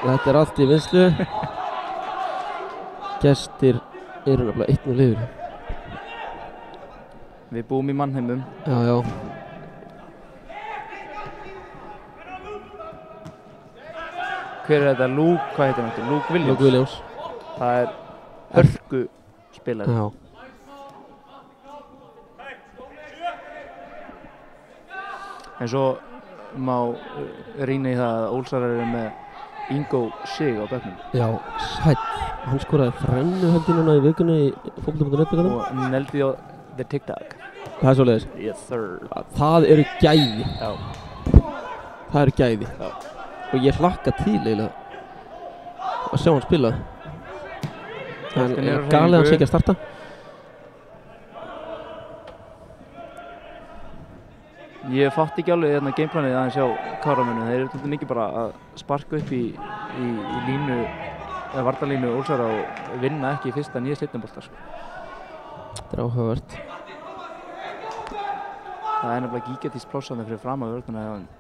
Þetta er allt í vinstri. Gestir eru nefnilega 1-0 yfir. Við búum í Mannheimum. Já. Hver er þetta? Hvað heitir hann? Luke Williams. Luke Williams. Það er hörku spilari. Já. En svo má rýna í það að Ólsarar eru með Ingo Sig á bekknum. Já, sæll. Hann skoraði þrennu heldur núna í vikunni í fótbolta.net byggarnum. Og neldi á The TikTok. Það er svoleiðis. Yes sir. Það eru gæði. Já. Það eru gæði. Já. Og ég hlakka til eiginlega að sjá hann spila. Það er galið að hann sé ekki að starta. Ég fatt ekki alveg hérna gameplanið aðeins hjá Káramönnum. Þeir eru mikið bara að sparka upp í í línu eða varnarlínu Ólsara og vinna ekki í fyrsta nýja seinnibolta sko. Þetta er áhugavert. Það er nefnilega gigantískt plássandi fyrir fram að vörðuna hjá þeim.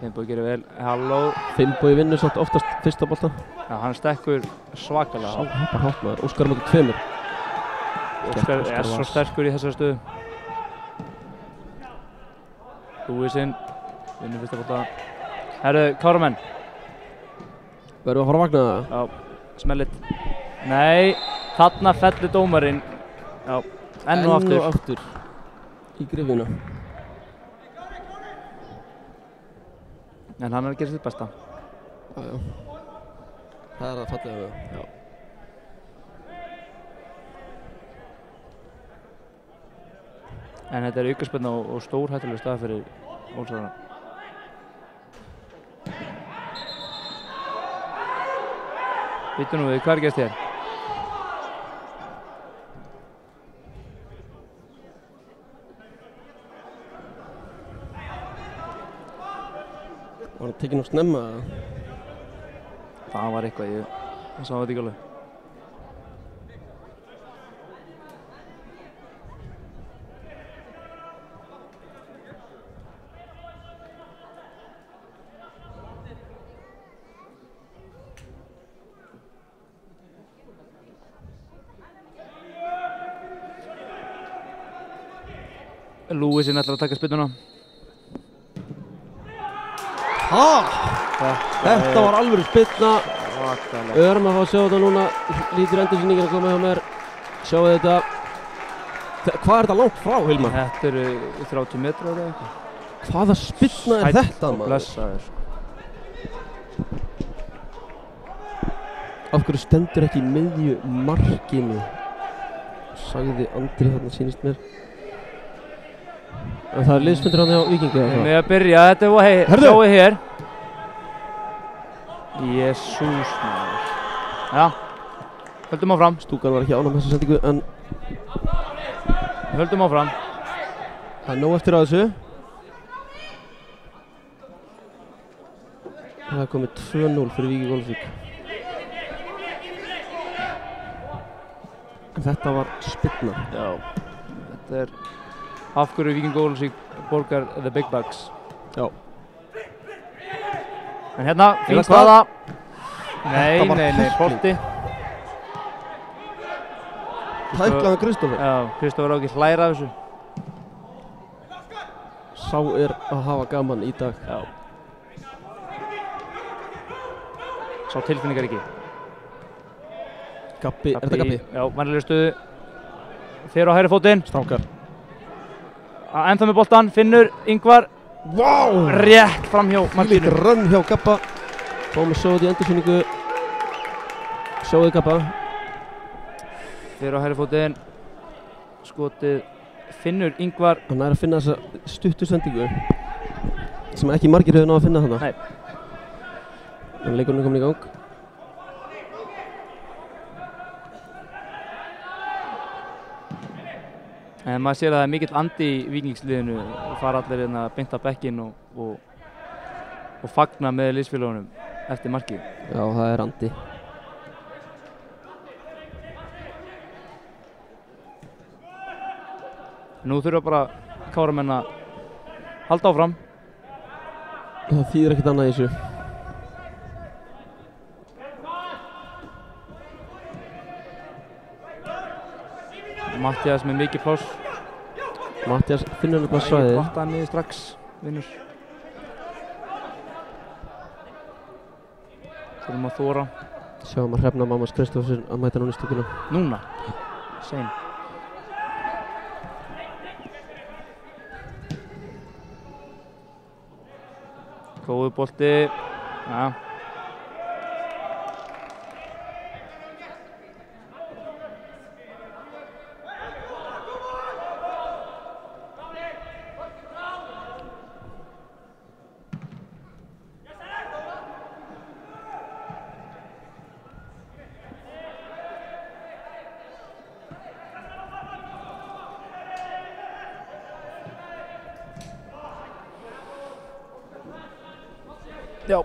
Finnbogi gerir vel, halló. Finnbogi vinnur samt oftast fyrsta bolta. Já, hann stekkur svakalega. Sá hoppar hátt maður, Óskar móti 2. Óskar er svo sterkur í þessari stöðu. Lúísinn vinnur fyrsta bolta. Herru, Káramenn. Verðum við að fara að vagna það? Já, smellit. Nei, þarna fellur dómarinn. Já, enn og aftur. Í grifjuna. En hann er að gera sitt besta. Já. Það er að fallega við. Já. En þetta er aukaspyrna og stórhættulegur stað fyrir Ólsarana. Býttu nú við, hvað er gerst hér? Var hann tekinn of snemma? Það var eitthvað, ég sá þetta ekki alveg. Lúísinn ætlar að taka spyrnuna. Þetta var alvöru spyrna. Við erum að fá að sjá þetta núna. Lítur endursýningin að koma hjá mér. Sjáu þetta. Hvað er þetta langt frá, Hilmar? Þetta eru 30 metrar eða eitthvað. Hvaða spyrna er þetta, maður? Blessaður. Af hverju stendur ekki í miðju markinu? Sagði Andri þarna, sýnist mér. En það er liðsfundur hann hjá Víkingi eða hvað? Við að byrja, þetta er sjáu hér. Jesús maður. Já, höldum áfram. Stúkan var ekki ánægð með þessa sendingu, en höldum áfram. Það er nóg eftir á þessu. Það er komið 2-0 fyrir Víking Ólafsvík. Þetta var spyrna. Já, þetta er af hverju Víking Ólafsvík borgar the big bucks. Já. En hérna, fín staða. Nei, bolti. Tæklaðan Kristófer. Já, Kristófer á ekki hlæra af þessu. Sá er að hafa gaman í dag. Já. Sá tilfinningar ekki. Gabbi, er þetta Gabbi? Já, mannlega stöðu. Þeir á hægri fótinn. Strákar. Ennþá með boltan, Finnur, Ingvar. Vá! Rétt fram hjá markinu. Líka rönn hjá Gabba. Fáum að sjá þetta í endursýningu. Sjáuðu Gabba. Þeir á hægri fótinn. Skotið. Finnur, Ingvar. Hann er að finna þessa stuttu sendingu sem ekki margir hefur náð að finna þarna. Nei. En leikurinn er komin í gang. En maður sér að það er mikill andi í Víkingsliðinu og fara allir hérna beint af bekkinn og fagna með liðsfélagunum eftir markið. Já, það er andi. Nú þurfa bara Káramenn að halda áfram. Það þýðir ekkert annað í þessu. Mattias með mikið pláss. Mattias finnur nefnilega svæðið. Vatta niður strax, vinnur. Þurfum að þóra. Sjáum að Hrefna Mammas Kristófsson að mæta núna í stúkuna. Núna? Sein. Góður bolti. Ja. Já,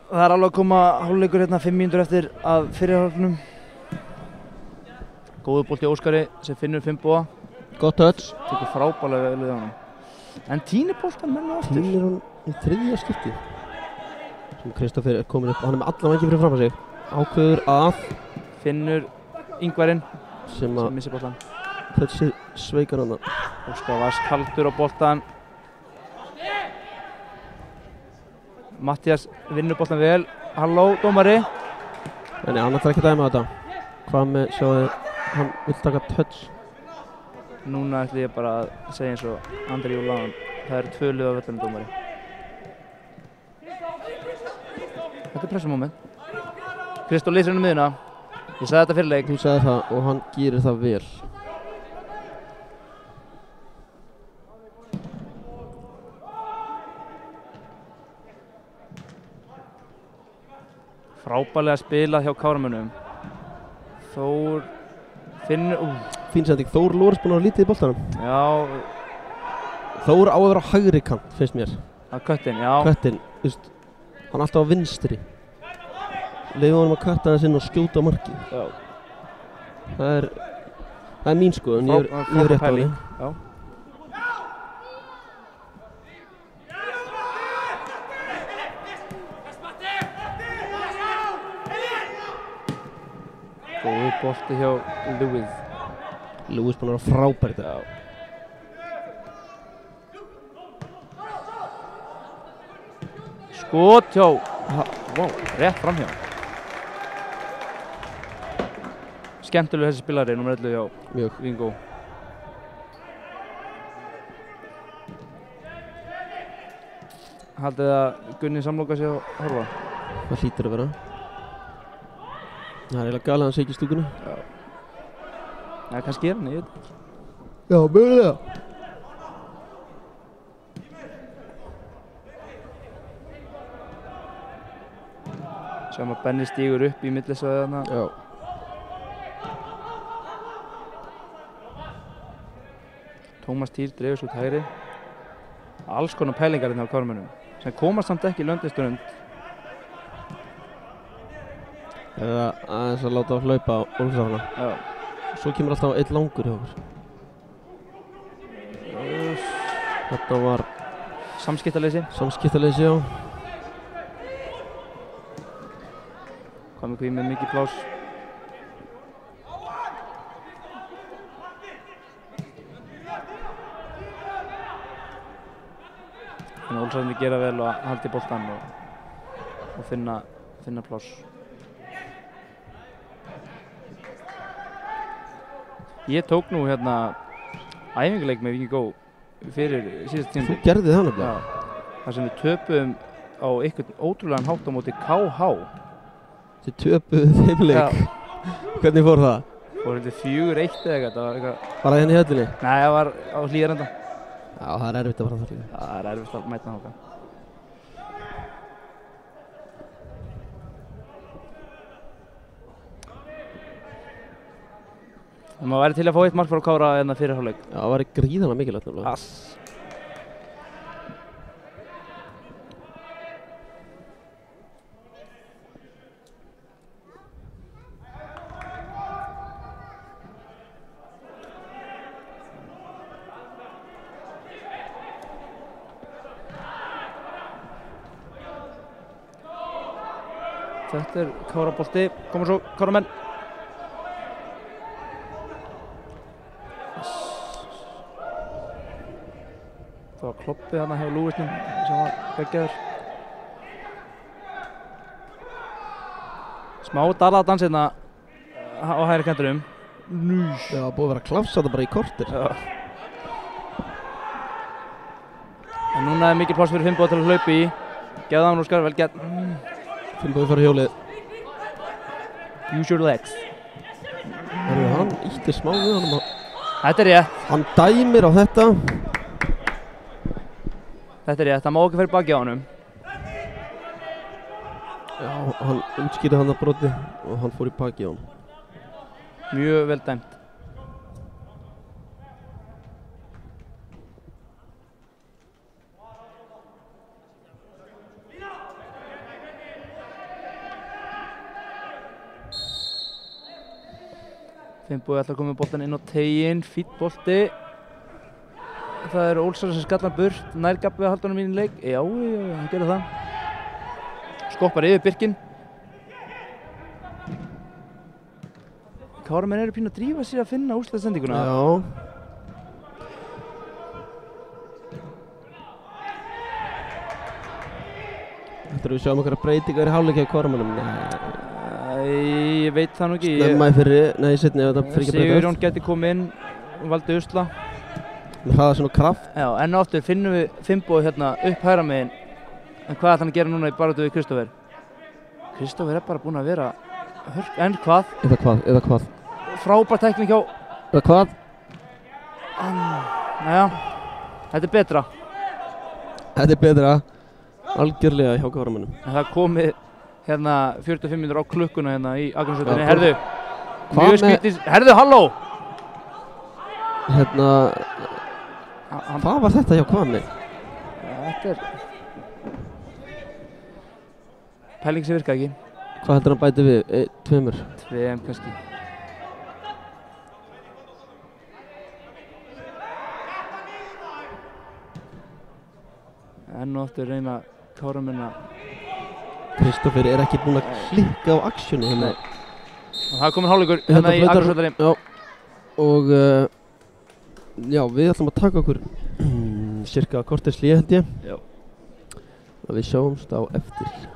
það alveg að koma hálfleikur hérna 5 mínútur eftir að fyrirhálfnum. Góður bolti Óskari sem finnur Finnboga. Gott touch. Tekur frábærlega vel við honum. En týnir boltan menn aftur. Týnir hann í 3. skipti. Sem Kristoffer er komin upp, hann er með alla vængi fyrir fram að sig. Ákveður að finnur Ingvarinn sem missir boltan. Touchið sveikar hann. Óskar var kaldur á boltan. Mattías vinnur boltan vel. Halló, dómari. En hann ætlar ekki að dæma þetta. Hvað með, sjáðu, hann vill taka touch. Núna ætlum ég bara að segja eins og Andri Júláðan. Það eru 2 lið á völlunum, dómari. Þetta er pressumoment. Kristó leysir hann um miðuna. Ég sagði þetta fyrir leik. Þú sagði það og hann gerir það vel. Frábærlega spilað hjá Káramönnum. Þór finnur... Fín sending. Þór Lóris búinn að vera lítið í boltanum. Já. Þór á að vera á hægri kant, finnst mér. Að köttin, já. Köttin, þú veist, hann er alltaf á vinstri. Leyfum honum að kötta þess inn og skjóta markið. Já. Það er mín skoðun, ég er rétt á henni. Já. Góður bolti hjá Lewis. Lewis búinn að vera frábær í dag. Skot hjá, wow, rétt framhjá. Skemmtilega þessi spilari, númer 11 hjá Vingó. Haldið að Gunni samloka sig að horfa? Það hlýtur að vera. Það er eiginlega galið að hann sé ekki í stúkunni. Já. Já, kannski er hann, ég veit. Já, mögulega. Sjáum að Benni stígur upp í millisvæðið þarna. Já. Tómas Týr dreifur svo út hægri. Alls konar pælingar hérna á Káramönnum sem komast samt ekki löndistund. Eða aðeins að láta að hlaupa á Ólfsarana. Já. Svo kemur alltaf einn langur hjá okkur. Þetta var samskiptaleysi, já. Hvað með með mikið pláss. En Ólfsararnir gera vel og halda í boltann og finna pláss. Ég tók nú hérna æfingarleik með Víkingó fyrir síðast tímabil. Þú gerði það nefnilega? Já. Þar sem við töpuðum á einhvern ótrúlegan hátt á móti KH. Þið töpuðu þeim leik? Já. Hvernig fór það? Fór heldur 4-1 eða eitthvað, það var eitthvað... Var það hérna í höllinni? Nei, það var á Hlíðarenda. Já, það er erfitt að fara það líka. Það er erfitt að mæta þangað. En maður væri til að fá 1 mark frá Kára hérna fyrir hálfleik. Já, það væri gríðarlega mikilvægt nefnilega. Ass. Þetta er Kárabolti, koma svo Káramenn. Það var kloppið hérna hjá Lúisnum sem var geggjaður. Smá daladans hérna á hægri kantinum. Já, búið að vera að klafsa þetta bara í kortir. Já. En núna er mikið pláss fyrir Finnboga til að hlaupa í. Gefðu hann Óskar, vel gert. Finnbogi fara hjólið. Use your legs. Hann ítti smá við honum. Þetta er rétt. Hann dæmir á þetta. Þetta er rétt, það má ekki fyrir baki á honum. Já, hann útskýrði hann að broti og hann fór í baki á honum. Mjög vel dæmt. Finnbogi ætlar að koma með boltan inn á teiginn, fínn bolti. Það eru Ólsar sem skallar burt, nær Gabbi að halda honum inn í leik. Já, hann gerir það. Skoppar yfir Birkinn. Káramenn eru pínu að drífa sig að finna úrslitssendinguna. Já. Þetta við sjáum okkar breytingar í hálfleik hjá Káramönnum. Ég veit það nú ekki. Snemma í fyrri, nei í seinni ef þetta fyrir ekki að breytast. Sigurjón gæti komið inn og valdi usla. Með hraða svona kraft. Já, enn og aftur finnum við Finnbogi hérna upp hægra megin. En hvað ætlar hann að gera núna í baráttu við Kristófer? Kristófer bara búinn að vera hörk. En hvað? Eða hvað? Frábær tækling hjá... Eða hvað? Næja, þetta er betra. Þetta er betra. Algjörlega hjá Káramönnum. En það komið hérna 45 mínútur á klukkuna hérna í Akranesvöllinni. Herðu, mjög skvítis. Herðu, halló! Hérna... Hvað var þetta hjá Hvammi? Þetta er... Pæling sem virkaði ekki. Hvað heldur hann bæti við? 2? 2 kannski. Enn og aftur reyna Káramenn að... Kristófer er ekki búinn að klikka á aksjónu hérna. Og það er komin hálfleikur hérna í Akranesvöllinni. Já. Og... já, við ætlum að taka okkur cirka korters hlé held ég. Já. Og við sjáumst á eftir.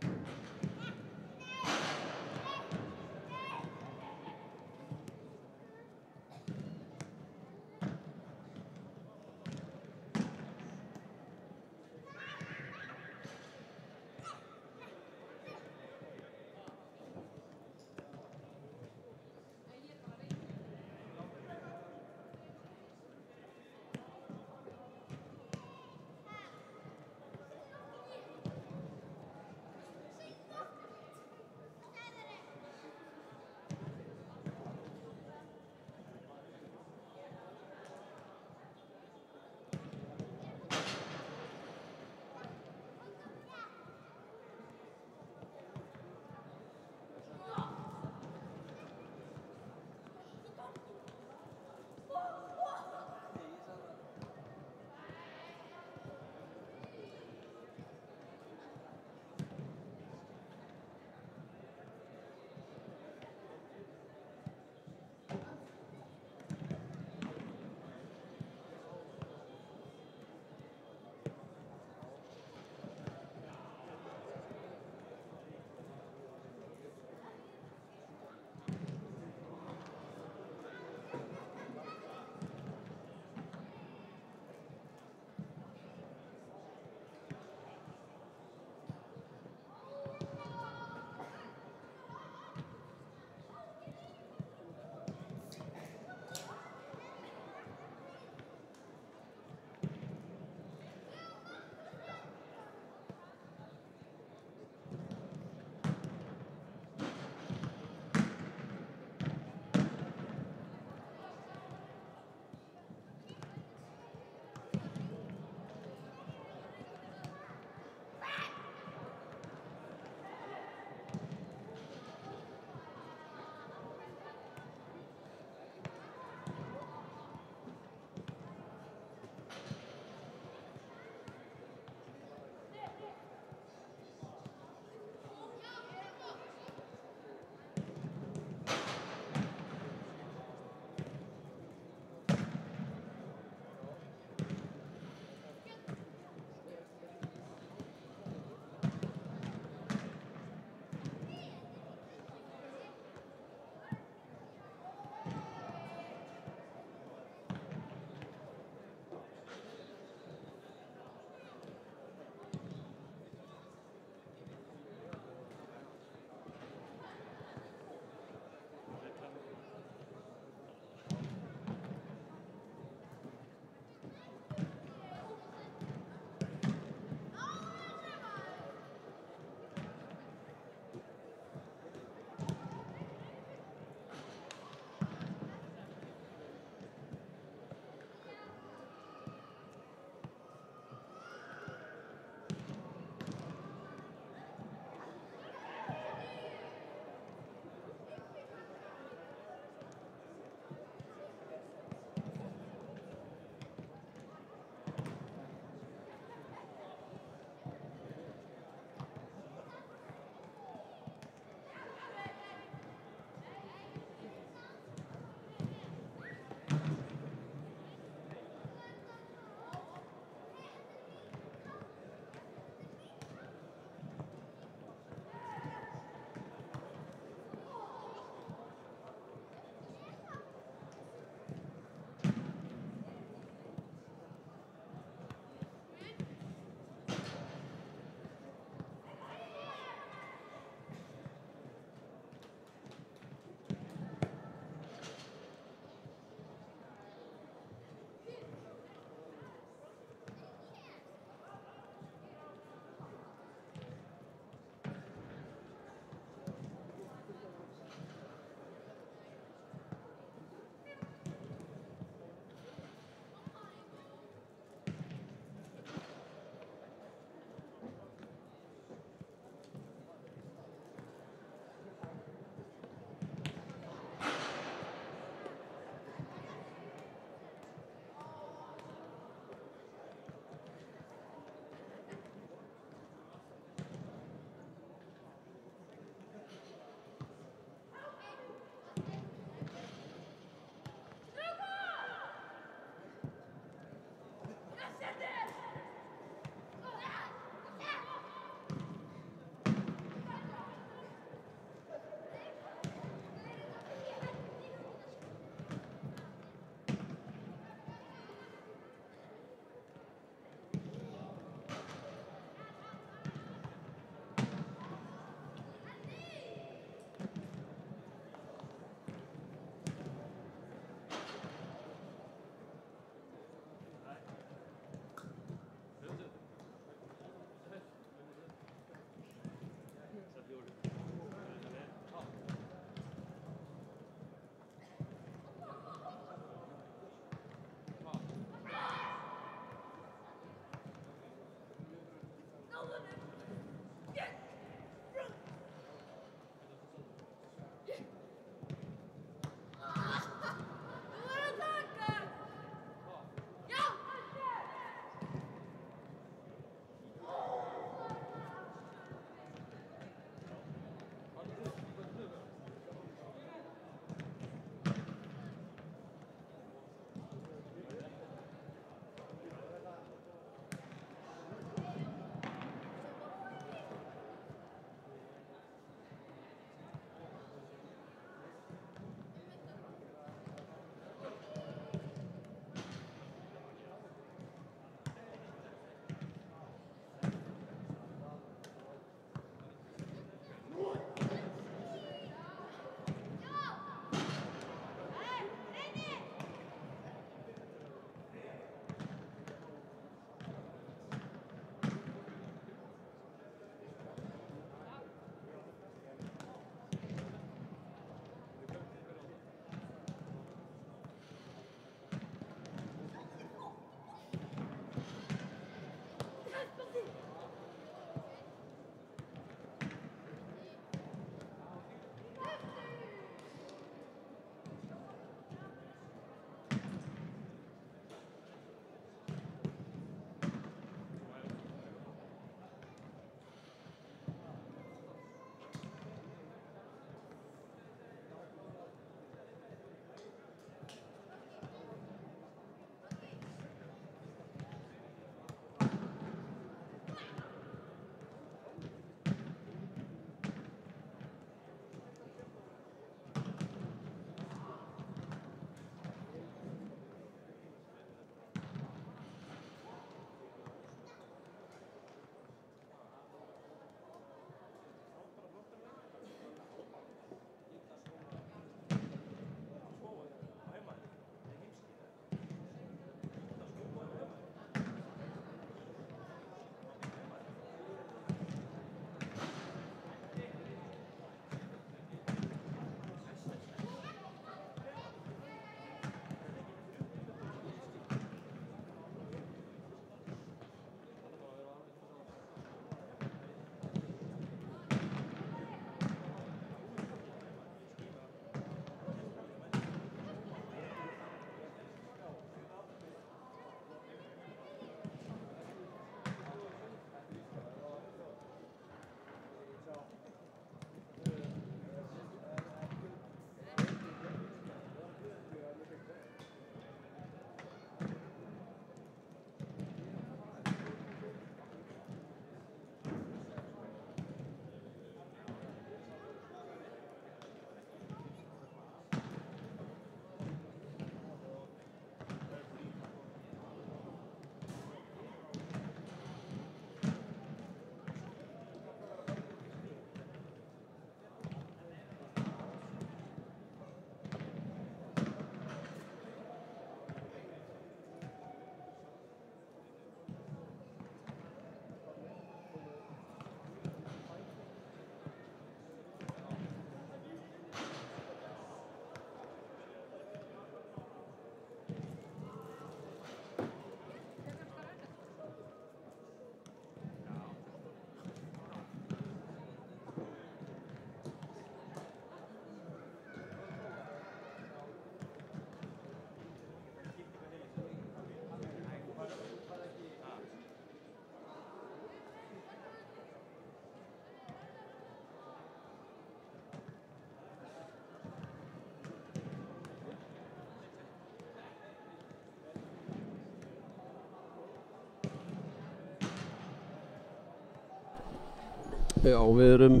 Já, við erum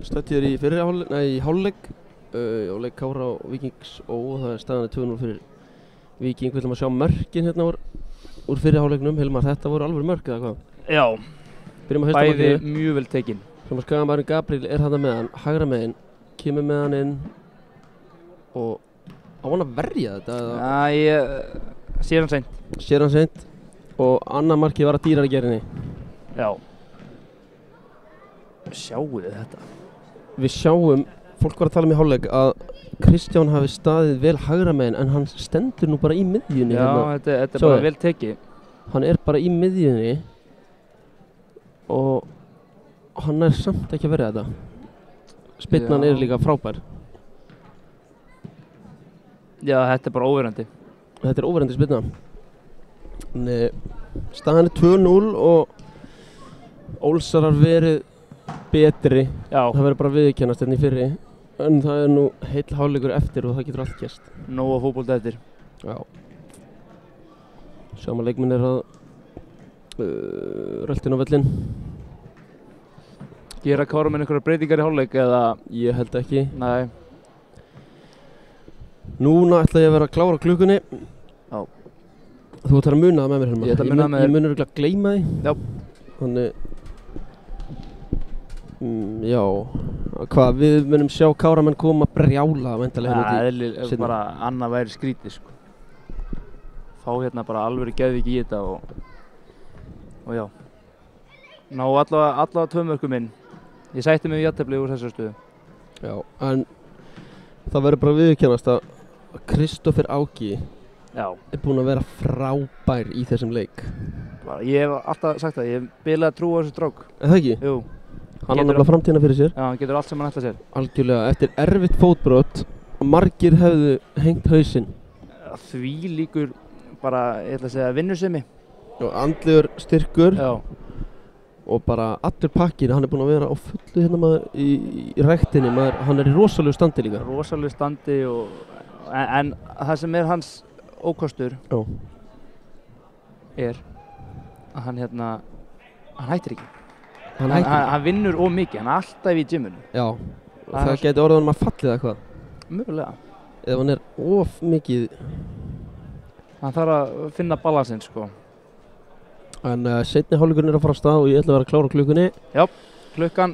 stættir í hálfleik á leik Kára og Víkings og það staðan 2-0 fyrir Víking. Við ætlum að sjá mörkin hérna úr fyrri hálfleiknum. Hilmar, þetta voru alveg mörk eða hvað? Já, bæði markinu. Mjög vel tekin. Skagamaðurinn Gabriel er þarna með hann, hægra megin, kemur með hann inn og á hann að verja þetta? Sér hann seint. Sér hann seint og annað markið var að dýra í gerinni. Já. Sjáu þið þetta? Við sjáum, fólk var að tala í hálfleik að Kristján hafi staðið vel hægra megin en hann stendur nú bara í miðjunni. Já, hérna. Þetta er bara vel tekið. Hann er bara í miðjunni og hann er samt ekki að verja þetta. Spyrnan er líka frábær. Já, þetta er bara óverandi. Þetta er óverandi spyrna. Staðan er 2-0 og Ólsarar verið betri. Já. Það verður bara viðurkennast hérna í fyrri. En það er nú heill hálfleikur eftir og það getur allt gerst. Nóg af fótbolta eftir. Já. Sjáum að leikmenn er að röltin á völlin. Gera Káramenn einhverjar breytingar í hálfleik eða? Ég held ekki. Nei. Núna ætla ég að vera að klára klukkunni. Já. Þú ætlar að muna það með mér, Hilmar. Ég ætla að muna það með þér. Ég mun örugglega gleyma því. Já. Þannig, já, hvað, við munum sjá Káramenn koma brjála væntanlega hérna út í bara annað væri skrítið, sko. Fá hérna bara alvöru geðvik í þetta og já. Ná allavega 2 mörkum inn. Ég sætti mig við jafntefli úr þessari stöðu. Já, en það verður bara viðurkennast að Kristófer Áki er búinn að vera frábær í þessum leik. Ég hef alltaf sagt það, ég hef bilað að trúa þessu strák. Er það ekki? Jú. Hann á nefnilega framtíðina fyrir sér. Já, hann getur allt sem hann ætla sér. Algjörlega, eftir erfitt fótbrot, margir hefðu hengt hausinn. Því líkur bara, ég ætla að segja, vinnusemi. Og andlegur styrkur. Já. Og bara allur pakkinn, hann er búinn að vera á fullu hérna maður í rektinni, hann er í rosalegu standi líka. Rosalegu standi en það sem er hans ókostur er að hann hættir ekki. Hann vinnur of mikið, hann er alltaf í gyminu. Já, og það geti orðið honum að fallið eða hvað? Mögulega. Ef hann er of mikið. Hann þarf að finna balansinn, sko. En seinni hálfleikurinn er að fara af stað og ég ætla að vera að klára klukkunni. Já, klukkan.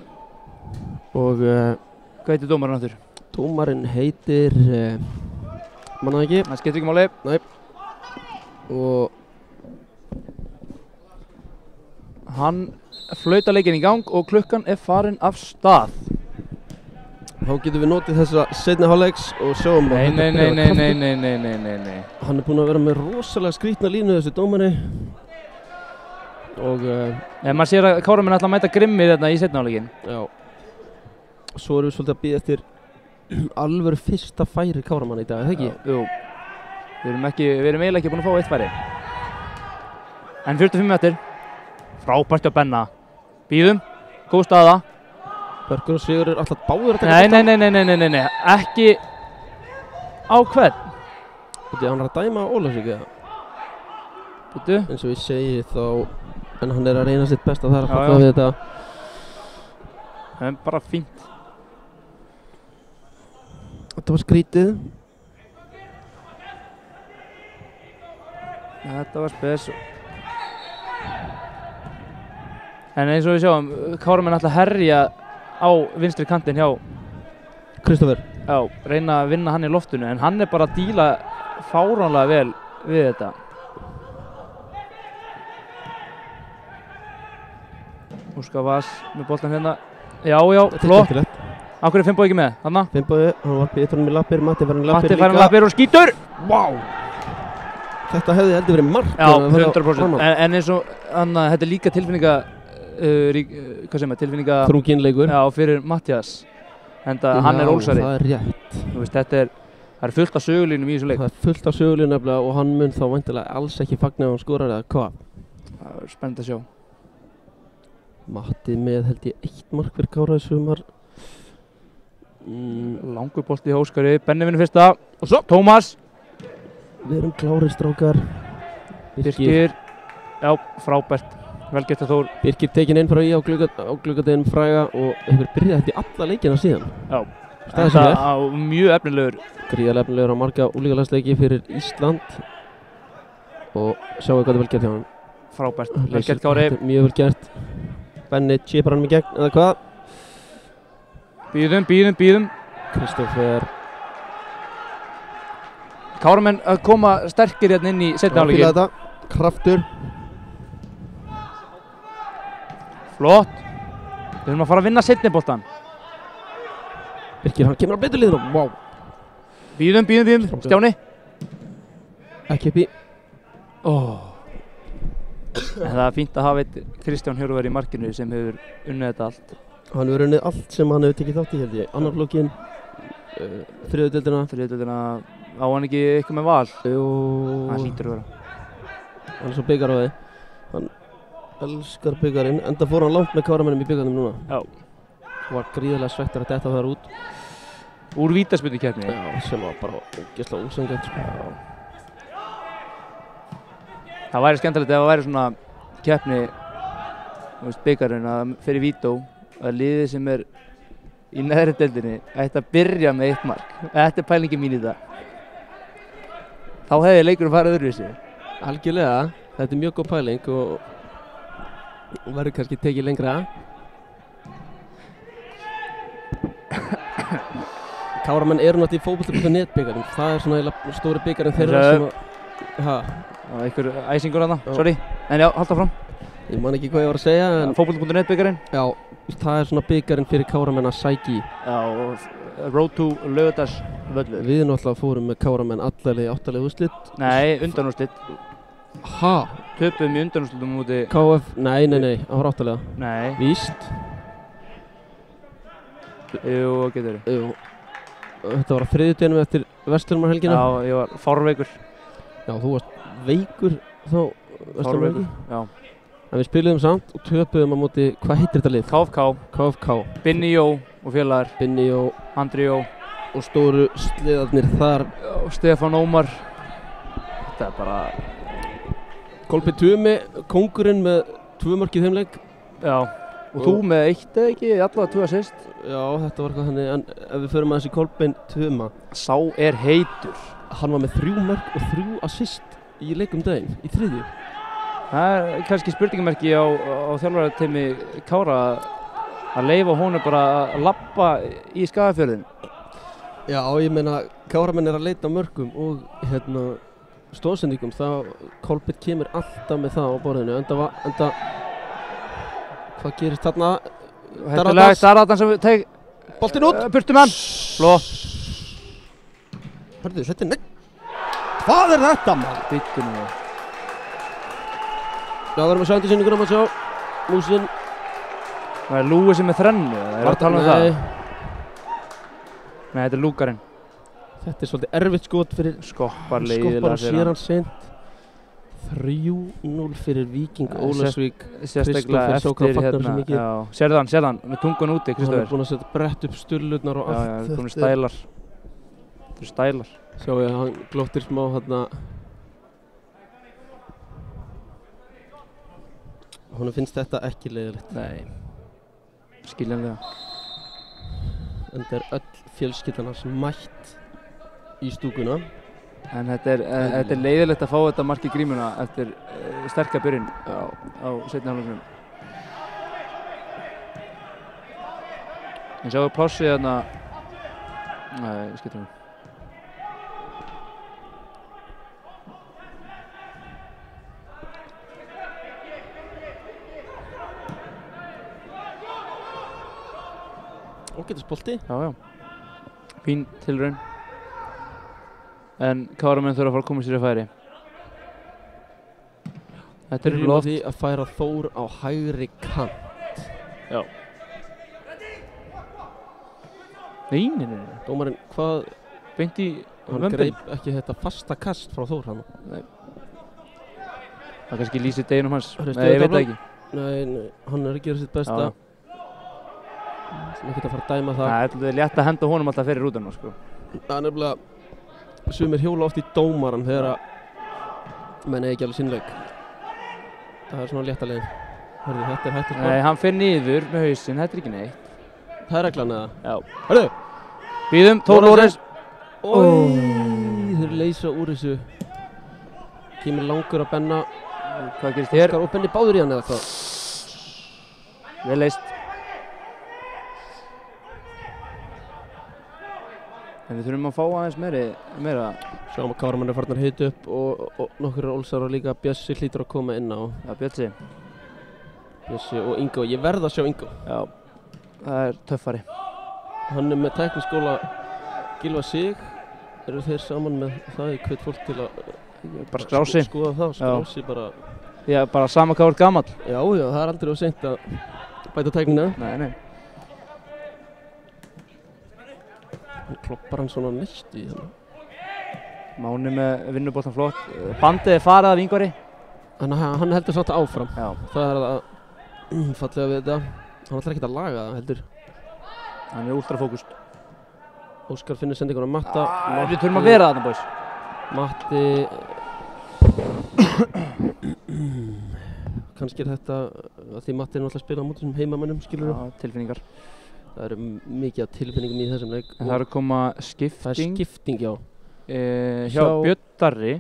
Og hvað heitir dómarinn aftur? Dómarinn heitir manna ekki. Það skiptir ekki máli. Nei. Og hann flautar leikinn í gang og klukkan er farin af stað. Þá getum við notið þessa seinni hálfleiks og sjáum Nei. Hann er búinn að vera með rosalega skrítna línu þessi dómari. Og maður sér að Káramenn ætla að mæta grimmir þarna í seinni hálfleikinn. Já. Svo erum við svolítið að bíða eftir alvöru fyrsta færi Káramanna í dag, eða ekki? Jú. Við erum eiginlega ekki búin að fá eitt færi. En 45 metr. Frábært hjá Benna. Bíðum. Góð staða. Börkur og Sigur er alltaf báður að taka þetta. Nei. Ekki á hvern. Hann er að dæma Ólafsvík eða? Býtu. Eins og ég segi þá, en hann er að reyna sitt besta þar að falla við þetta. Það er bara fínt. Þetta var skrítið. Þetta var spes. En eins og við sjáum, Káramenn ætla að herja á vinstri kantinn hjá Kristófer. Já, reyna að vinna hann í loftinu, en hann er bara að díla fáránlega vel við þetta. Óskar Vass með boltan hérna. Já, flott. Af hverju er Finnbogi ekki með? Þarna? Finnbogi, hann var bitur með lappir, Matti fær hann lappir líka. Matti fær hann lappir og skýtur! Vá! Þetta hefði heldur verið mark. Já, 100%. En eins og, þetta er líka tilfinninga þrunginn leikur. Já, fyrir Mattias. Enda hann er Ólsari. Já, það er rétt. Þú veist, það er fullt af sögulínum í þessu leik. Það er fullt af sögulínum nefnilega og hann mun þá væntanlega alls ekki fagna ef hann skorar eða hvað. Það er spennandi að sjá. Matti með held ég 1 mark fyrir Kára í sumar. Langur bolti hjá Óskari, Benni vinnur fyrsta. Og svo Tómas. Við erum klárið strákar. Birkir. Já, frábært. Vel gert að Þór. Birkir tekinn inn frá í á gluggadeginum fræga og hefur byrjað þetta í alla leikina síðan. Já, þetta á mjög efnilegur. Gríðarlega efnilegur á marga úlíkalandsleiki fyrir Ísland og sjáu hvað þetta vel gert hjá hann. Frábært, vel gert Kári. Mjög vel gert. Benni chipar hann í gegn, eða hvað? Bíðum. Kristoffer. Káramenn að koma sterkir hérna inn í seinni hálfleikinn. Kraftur. Flott. Við þurfum að fara að vinna seinni boltan. Birkir, hann kemur á betur liðinu. Vá. Bíðum. Stjáni. Ekki upp í. En það fínt að hafa eitt Kristján Hjörvar í markinu sem hefur unnið þetta allt. Hann hefur unnið allt sem hann hefur tekið þátt í, held ég. Annar flokkinn, þriðjudeildina. Á hann ekki eitthvað með val? Jú. Það hlýtur að vera. Hann er svo byggar á því. Hann elskar byggarinn, enda fór hann langt með Káramennum í byggarnum núna. Já. Var gríðarlega svekktur að detta þar út. Úr vítaspyrnukeppni. Já, sem var bara ógeðslega ósanngjarnt. Það væri skemmtilegt ef það væri svona keppni, byggarinn að fyrir vító, að liðið sem er í neðri deildinni ætti að byrja með 1 mark. Þetta er pælingi mín í það. Þá hefði leikurinn farið öðruvísi. Algjörlega, þetta er mjög góð pæling og verður kannski tekið lengra. Káramenn eru náttúrulega í fótbolti.net byggarinn. Það er svona eiginlega stóri byggarinn þeirra sem að... Það var einhver æsingur þarna, sorry. En já, halda fram. Ég man ekki hvað ég var að segja en... Fótbolti.net byggarinn? Já, það er svona byggarinn fyrir Káramenn að sækja í. Já, og Road to Laugardalsvöllur. Við náttúrulega fórum með Káramenn allarlega í 8-liða úrslit. Nei, undanúrslit. Ha? Töpuðum í undanúrslitum múti... KF, nei, það var 8-liða. Nei. Víst. Jú, getur þið. Jú. Þetta var á þriðjudeginum eftir Vestlunarhelgina. Já, ég var fárveikur. Já, þú varst veikur þá Vestlunarhelgi. Já. En við spiluðum samt og töpuðum á móti, hvað heitir þetta lið? KFK. Binni Jó og félagar. Binni Jó. Andri Jó. Og stóru sliðarnir þar. Og Stefán Ómar. Þetta er bara... Kolbi Tumi, kóngurinn með 2 mörk í þeim leik. Já. Og þú með 1 eða ekki, allavega 2 assist. Já, þetta var eitthvað þannig, en ef við förum að þessi Kolbeinn Tuma. Sá er heitur. Hann var með 3 mörk og 3 assist í leikum daginn, í 3. Það er kannski spurningamerki á þjálfararteimi Kára að leyfa honum bara að labba í Skagafjörðin. Já, ég meina, Káramenn er að leita mörkum og stóðsendingum, þá Kolbeinn kemur alltaf með það á borðinu, enda hvað gerist þarna? Daratan sem teg... Boltinn út! Burtum hann! Flott! Hörðu, þetta er Hvað er þetta, mann? Bittu nú. Já, það erum við sændisynninguna að sjá. Músinn. Það er Lúi sem er þrennu, það er að tala um það. Nei, þetta er Lúkarinn. Þetta er svolítið erfitt skot fyrir... Skoppar leiðilega og sér hann seint. 3-0 fyrir Víking Ólafsvík. Sérstaklega eftir hérna, já. Sérðu hann, með tungun úti, Kristoffer. Hann er búinn að setja brett upp stulurnar og allt. Já, það er komin stælar. Þetta eru stælar. Sjáu ég, hann glóttir smá hérna. Honum finnst þetta ekki leiðilegt. Nei, skiljanlega. En það er öll fjölskyldan hans mætt í stúkuna. En þetta er leiðilegt að fá þetta mark í grímuna eftir sterka byrjun á seinni hálfleiknum. En sjáum við plássið þarna... Nei, skiptum við. Ágætis bolti. Já. Fín tilraun. En Káramenn þurfa að fara að koma sér í færi. Þetta er loft. Því að færa Þór á hægri kant. Já. Nei. Dómarinn, hvað... Beint í hann greip ekki þetta fasta kast frá Þór hann. Nei. Það kannski lýsir deginum hans. Nei, ég veit það ekki. Nei, hann er að gera sitt besta. Sem ekki að fara að dæma það. Nei, þetta er létt að henda honum alltaf fyrir rútuna, sko. Það er nefnilega... Sumir hjóla oft í dómaran þegar að menn eigi ekki alveg sínleik. Það er svona létta leiðin. Hörðu, þetta hægt að Nei, hann fer niður með hausinn, þetta ekki neitt. Það reglan eða? Já. Hörðu! Bíðum, Thor Lorentz. Þeir leysa úr þessu. Kemur langur að Benna. Hvað gerist hér? Óskar og Benni báður í hann eða hvað? Vel leyst. En við þurfum að fá aðeins meira. Sjáum að Káramann farnar hita upp og nokkur Olsarar líka. Bjössi hlýtur að koma inn á. Já, Bjössi og Ingo. Ég verð að sjá Ingo. Já, það töffari. Hann með tækniskóla Gylfa Sig. Eru þeir saman með það í hvet fólk til að bara skrási. Skoða það, skrási bara. Já, bara sama hvað er gamall. Já, það er aldrei of seint að bæta tæknina. Nei. Hann kloppar hann svona næst í hann. Máni með vinnuboltan flott. Bandið er farið af Ingvari. Hann heldur samt áfram. Já. Það er það fallega við þetta. Hann ætlar ekkert að laga það heldur. Hann er ultrafókust. Óskar finnur sendingun á Matta. Við þurfum að vera þarna, boys. Matti. Kannski er þetta að því Matti er náttúrulega að spila á móti sem heimamönnum, skilur Já, tilfinningar. Það eru mikið af tilfinningum í þessum leik. Það er að koma skipting. Það er skipting, já. Hjá Björn Darri.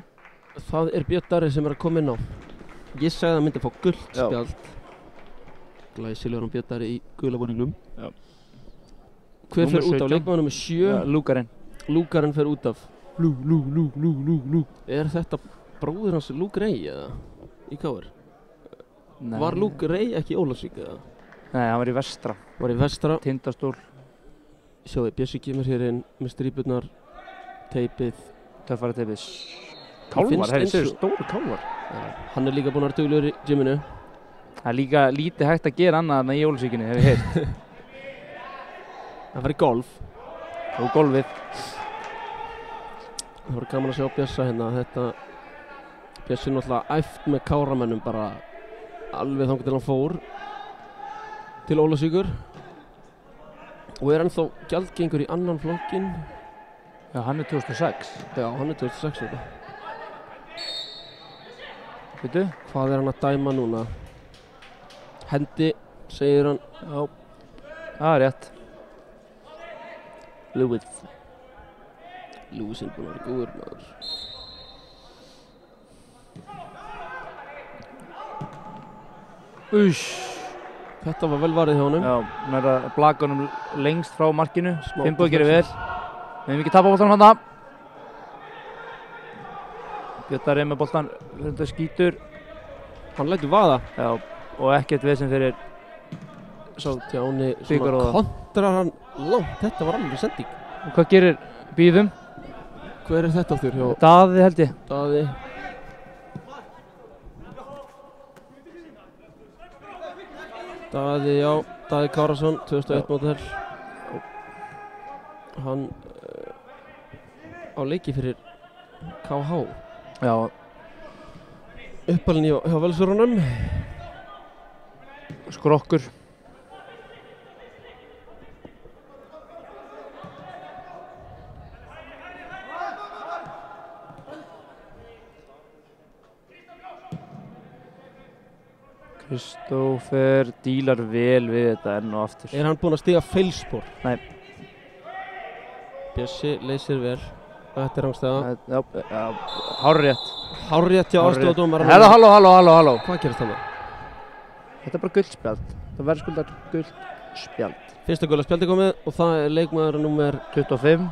Það er Björn Darri sem er að koma inn á. Ég sagði að hann myndi að fá gult spjald. Glæsilegur hann Björn Darri í gula búningnum. Já. Hver fer út af? Leikmaður nr. 7. Lúkarinn. Lúkarinn fer út af. Lú. Er þetta bróðir hans Luke Ray eða? Í KR? Nei. Var Luke Ray ekki í Ólafsvík eða? Nei, hann var í Vestra. Tindastól. Sjáðu, Bjössi kemur hér inn með strípurnar, teipið. Töffara teipið. Kálvar, þessi eru stóru kálvar. Ja, hann er líka búinn að vera duglegur í gyminu. Það er líka lítið hægt að gera annað en í Ólafsvíkinni, hef ég heyrt. Það var í golf. Og golfið. Það var gaman að sjá Bjössa hérna. Bjössi náttúrulega æft með Káramönnum bara alveg þangað til hann fór til Ólafsvíkur. Og er ennþá gjaldgengur í annan flokkinn. Já, hann er 2006. Já, hann er 2006 þetta. Veitu? Hvað er hann að dæma núna? Hendi, segir hann. Já, það er rétt. Lewis er búinn að vera góður maður. Þetta var vel varið hjá honum. Já, hann er að blaka honum lengst frá markinu. Finnbogi gerir vel. Við hefum ekki tapað boltanum hann það. Björn Darri með boltan, þetta skýtur. Hann lætur vaða. Já, og ekkert vesen fyrir Stjáni svona kontrar hann langt. Þetta var alveg sending. Og hvað gerir Bíðum? Hver er þetta á þér hjá? Daði held ég. Daði, já. Daði Kárason, 2001 módel. Hann á leiki fyrir KH. Já. Uppalinn hjá Völsurunum. Skrokkur. Kristófer dílar vel við þetta enn og aftur. Er hann búinn að stiga feilspor? Nei. Bjössi leysir vel. Þetta er rangstæða. Já, hárrétt. Hárrétt hjá aðstofadómaranum. Halló. Hvað gerist þarna? Þetta er bara guldspjald. Það verður skuldar guldspjald. Fyrsta gula spjaldi komið og það er leikmaður númer 25.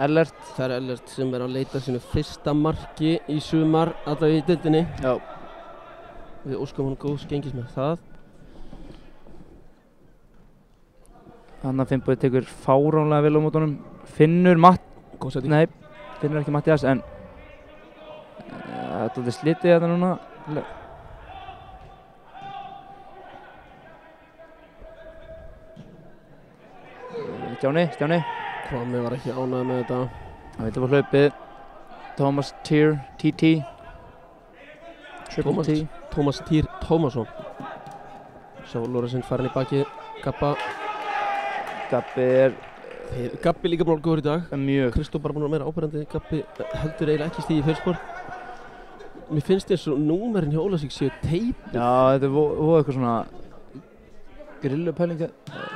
Ellert. Það er Ellert sem er að leita sínu fyrsta marki í sumar, allavega í deildinni. Já. Við óskum hann góðs gengis með það. Þannig að Finnbogi tekur fáránlega vel á mótunum. Finnur Nei, finnur ekki Mattias, en þetta er slitið þetta núna. Stjáni. Hvami var ekki ánægð með þetta. Það veitum við hlaupið. Thomas Týr, TT. Thomas Týr Tómasson. Sjá Lorentz farin í bakið. Gabbi líka búinn að góður í dag. Mjög. Kristó bara búinn að vera meira áberandi. Gabbi heldur eiginlega ekki stíði í feilspor. Mér finnst eins og númerin hjá Ólafsvík séu teipuð. Já, þetta er eitthvað svona grillupælinga.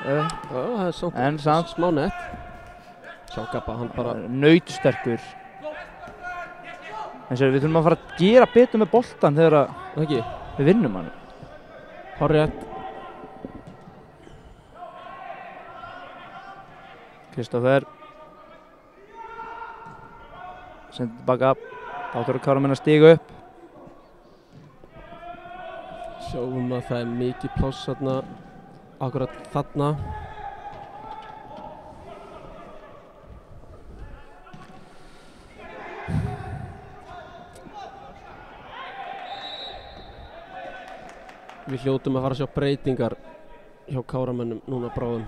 Já, það er samt. En samt. Smá nett. Sjá Gabba, hann bara... Nautsterkur. En sér, við þurfum að fara að gera betur með boltan þegar við vinnum hann. Hárrétt. Kristoffer. Sendir tilbaka. Þá þurfa Káramenn að stíga upp. Sjáum að það er mikið pláss þarna. Akkurat þarna. Við hljótum að fara að sjá breytingar hjá Káramönnum núna bráðum.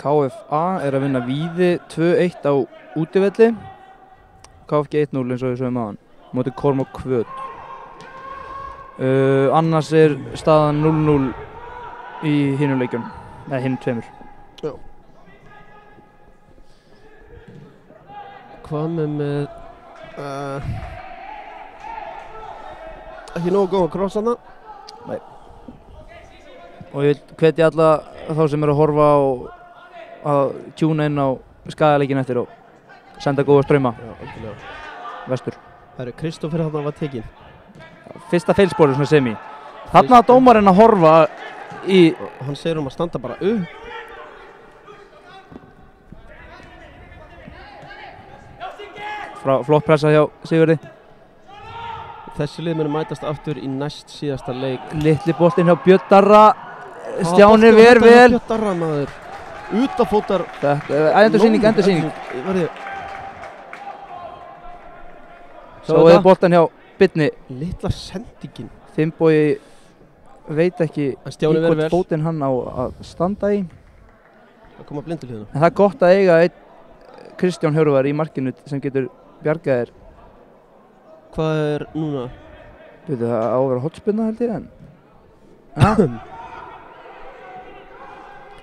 KFA er að vinna Víði 2-1 á útivelli. KFG 1-0 eins og við sögum aðan. Móti Kormák Kvöt. Annars er staðan 0-0 í hinum leikjum. Eða hinum tveimur. Já. Hvað með ekki nógu góða krossana? Nei. Og ég vil hvetja alla þá sem eru að horfa að tjúna inn á Skagaleikinn eftir og senda góða ströyma. Já, algjörlega. Vestur. Það eru Kristoffer þarna var tekinn. Fyrsta feilsporið svona semi. Þarna að dómarinn að horfa í... Hann segir að standa bara upp. Flott pressa hjá Sigurði. Þessi lið munu mætast aftur í næst síðasta leik. Litli boltinn hjá Björn Darra. Stjáni ver vel. Björn Darra maður. Utafótar. Endursýning. Svo er boltan hjá Birni. Litla sendingin. Finnbogi veit ekki í hvort fótinn hann á að standa í. Það koma blindur hérna. En það er gott að eiga einn Kristján Hjörvar í markinu sem getur bjargað þér. Hvað er núna? Veitu, það á að vera hotspinna held ég en.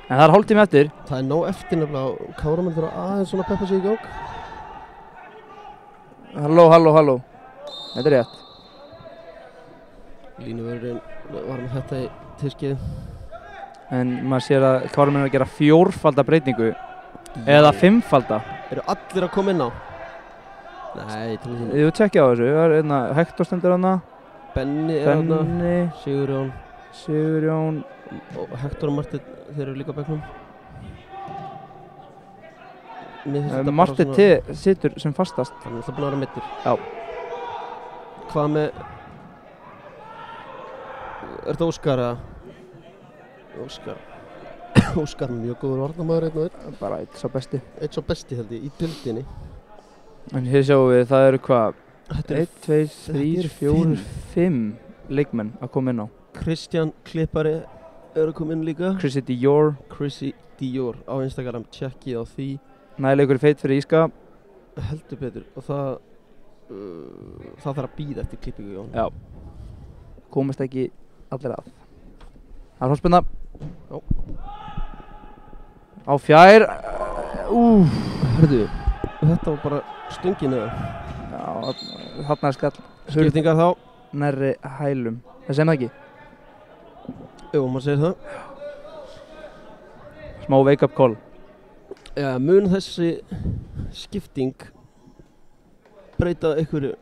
En það er hálftími eftir. Það er nóg eftir nefnilega og Káramenn þurfa aðeins svona peppa sig í gang. Halló. Þetta er rétt. Línuvörðurinn var með þetta í tiskið. En maður sér að Káramenn er að gera 4-falda breytingu. Eða 5-falda. Eru allir að koma inn á? Nei, til þess að... Ég vil tjekkja á þessu. Það er Hektor stendur hana. Benni er hana. Sigurjón. Og Hektor og Martin, þeir eru líka á bekknum. Martin T. situr sem fastast. Hann er alltaf búinn að vera meiddur. Já. Hvað með... Er þetta Óskar eða? Óskar mjög góður varnarmaður einn og einn. Bara eitt sá besti. Eitt sá besti held ég, í deildinni. En hér sjáum við, það eru hvað? 1, 2, 3, 4, 5 leikmenn að koma inn á. Kristján Klippari eru að koma inn líka. Chrissy Dior á Instagram, tjekkið á því. Næleikur feit fyrir Íska. Heldur betur og það þarf að bíða eftir klippingu hjá hann. Já. Komast ekki allir að. Það er hólspenna. Já. Á fjær. Hörðu, þetta var bara stöngin eða? Já, þarna er skall. Skiptingar þá. Nærri hælum. Það sem það ekki? Jú, maður segir það. Smá wake up call. Já, mun þessi skipting breyta einhverju,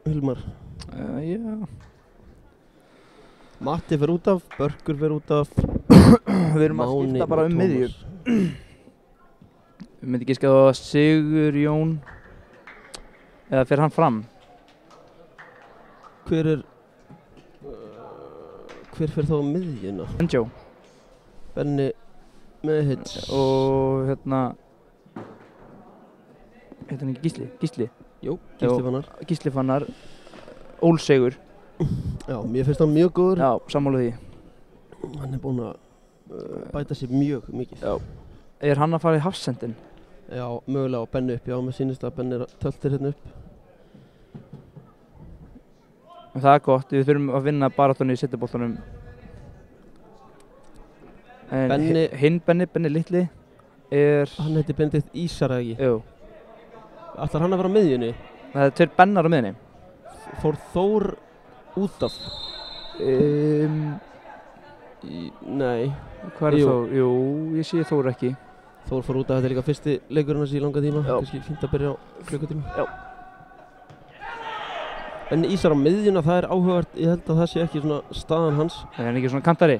Hilmar? Já. Matti fer út af, Börkur fer út af. Við erum að skipta bara miðju. Við myndum ekki skjáða Sigurjón. Eða fer hann fram? Hver fer þá á miðjuna? Benni með hits. Og hérna hann ekki Gísli? Jú, Gísli Fannar. Ólsegur. Já, mér finnst hann mjög góður. Já, sammála því. Hann er búinn að bæta sér mjög mikið. Já. Er hann að fara í hafsendin? Já, mögulega á Benni upp, já, mér sýnist að Benni töltir hérna upp. Og það gott, við þurfum að vinna baráttunni í seinniboltanum. En hinn Benni litli Hann heiti Benedikt Ísar, eða ekki? Jú. Ætlar hann að vera á miðjunni? Það 2 Bennar á miðjunni. Fór Þór út af? Nei. Hvað Þór? Jú, ég sé Þór ekki. Þór fór út af, þetta líka fyrsti leikurinn hans í langa tíma. Kannski fínt að byrja á klukkutíma. Já. En Ísar á miðjuna, það áhugavert, ég held að það sé ekki svona staðan hans. Það ekki svona kantari.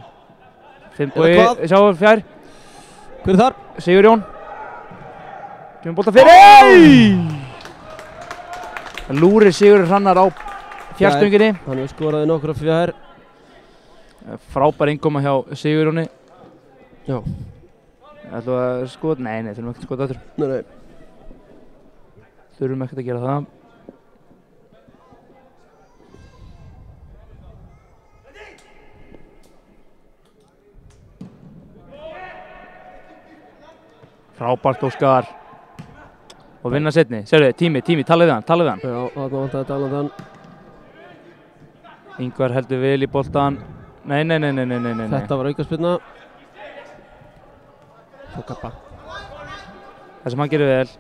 Og sjáum fjær. Hver þar? Sigurjón. Kemur bolta fyrir. Lúri Sigurður Hrannar á fjarstunginni. Hann hefur skoraði nokkra fjær. Frábær innkoma hjá Sigurjóni. Já. Ætlum við að skota? Nei, þurfum ekki að skota aftur. Nei. Þurfum ekkert að gera það. Frábært Óskar. Og vinna seinni. Sérðu, tími, talaðu við hann. Já, þarna vantaði Dalandan. Ingvar heldur vel í boltan. Nei. Þetta var aukaspyrna. Svo kappa. Það sem hann gerir vel,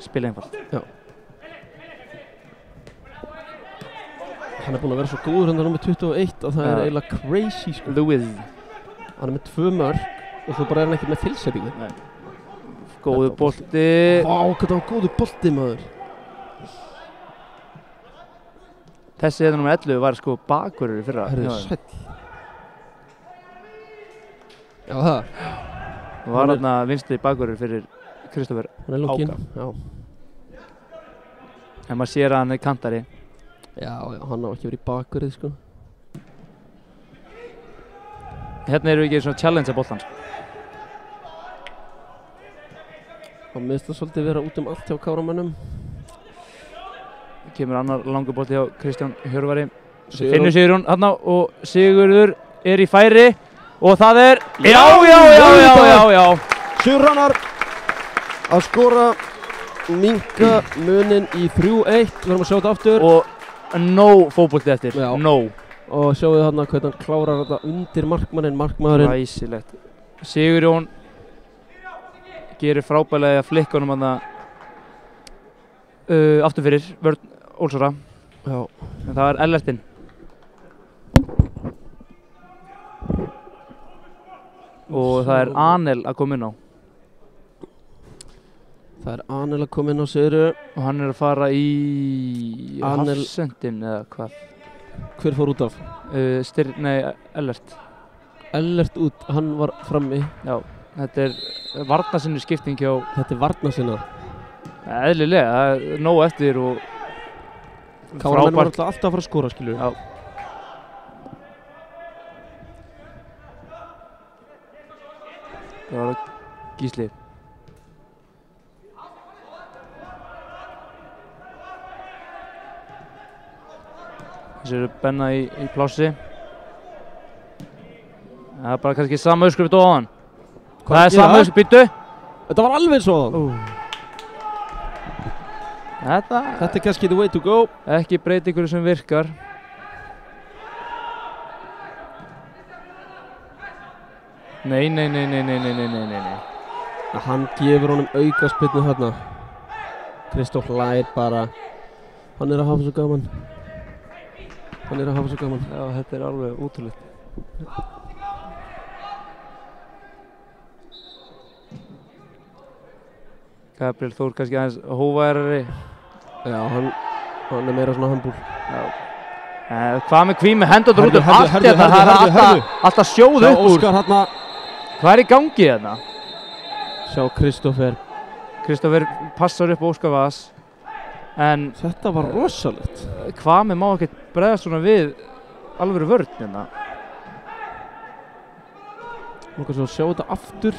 spila einfalt. Já. Hann búinn að vera svo góður hann með 21 og það eiginlega crazy sko. Lewis. Hann með 2 mörk og svo bara hann ekki með fylsefíku. Nei. Góður bolti. Vá, hvað það var góður bolti, maður. Þessi hérna nr. 11 var sko bakvörður í fyrra. Herðu, sæll. Já, það. Það var hérna vinstri bakvörður fyrir Kristoffer Áka. Já. En maður sér að hann kantari. Já, hann á ekki verið í bakvörði, sko. Hérna erum við ekki svona challenge að boltan, sko. Það minnst það svolítið vera út allt hjá Káramönnum. Kemur annar langur bolti hjá Kristján Hjörvari. Finnur Sigurjón hérna og Sigurður í færi og það Já! Sigurður Hrannar að skora, minnka munin í 3-1. Við verðum að sjá þetta aftur. Og nóg fótbolti eftir. Já. Nóg. Og sjáu þarna hvernig hann klárar þetta undir markmaðurinn. Ræsilegt. Sigurjón gerir frábærlega að flikka honum aftur fyrir vörn Ólsara. Já. En það Ellertinn. Og það Anel að koma inn á. Það Anel að koma inn á, segirðu. Og hann að fara í Hafsendin eða hvað. Hver fór út af? Ellert. Ellert út, hann var frammi. Já. Þetta varnarsinnu skipting hjá... Þetta varnarsinna? Eðlilega, það nóg eftir og... Káramenn var alltaf að fara að skora, skilur. Já. Það var Gísli. Þessi eru Benna í plássi. Það bara kannski sama uppskrift ofan. Það sama uppskrift, býttu. Þetta var alveg svo. Þetta kannski the way to go. Ekki breytingur sem virkar. Nei. Hann gefur honum aukaspyrnu þarna. Kristóf hlær bara. Hann að hafa svo gaman. Já, þetta alveg ótrúlegt. Gabriel Þór kannski aðeins hóværari. Já, hann meira svona humble. Já. Hvað með Kvími hendurnar út allt þetta? Það alltaf sjóð upp úr. Óskar hérna. Hvað í gangi þarna? Sjá Kristófer. Kristófer passar upp Óskar Vass. En þetta var rosalegt. Kvami má ekkert bregðast svona við alvöru vörn hérna. Nókað svo að sjá þetta aftur.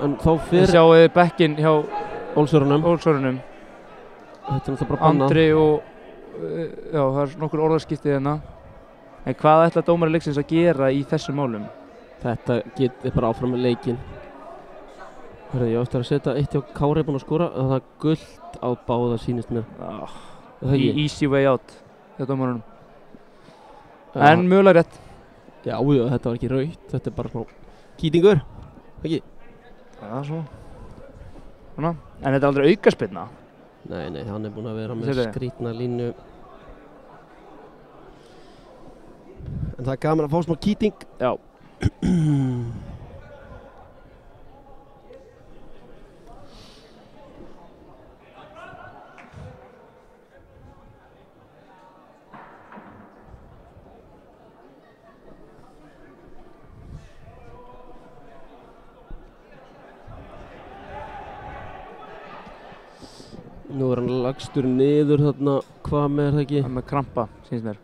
En þá fyrir... Þið sjáu bekkinn hjá Ólsörunum. Þetta náttúrulega bara bannað. Andri og... Já, það nokkur orðaskipti hérna. En hvað ætla dómari leiksins að gera í þessum málum? Þetta getur bara áfram með leikinn. Hörðu, ég ætti að setja eitt hjá Kári búinn að skora. Það gult á báða sýnist mér. Easy way out hjá dómarunum. En mögulega rétt. Já, þetta var ekki rautt, þetta er bara smá kýtingur, ekki? Já, svona. En þetta er aldrei aukaspyrna. Nei, hann er búinn að vera með skrítna línu. En það er gaman að fá smá kýting. Já. Nú er hann lagstur niður þarna, hvað með það ekki? Það með krampa, sýnst mér.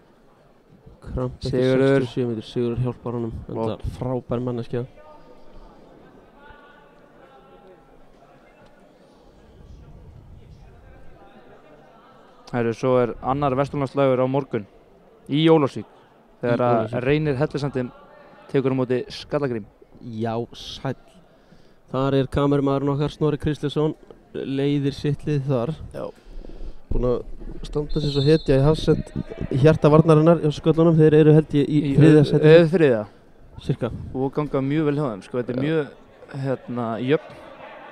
Krampa ekki 67 mítur, Sigurður hjálpar honum. Þetta er frábær manneskja. Herru, svo er annar Vesturlandslægur á morgun í Ólafsvík. Þegar að Reynir Hellisandi tekur á móti Skallagrím. Já, sæll. Þar er kameramaðurinn okkar, Snorri Kristjánsson. Leiðir sitt lið þar. Já. Búinn að standa sér svo hetja í hafsend hjarta varnarinnar hjá sköllunum. Þeir eru held ég í þriðja seti. Þriðja. Cirka. Og ganga mjög vel hjá þeim, sko. Þetta er mjög,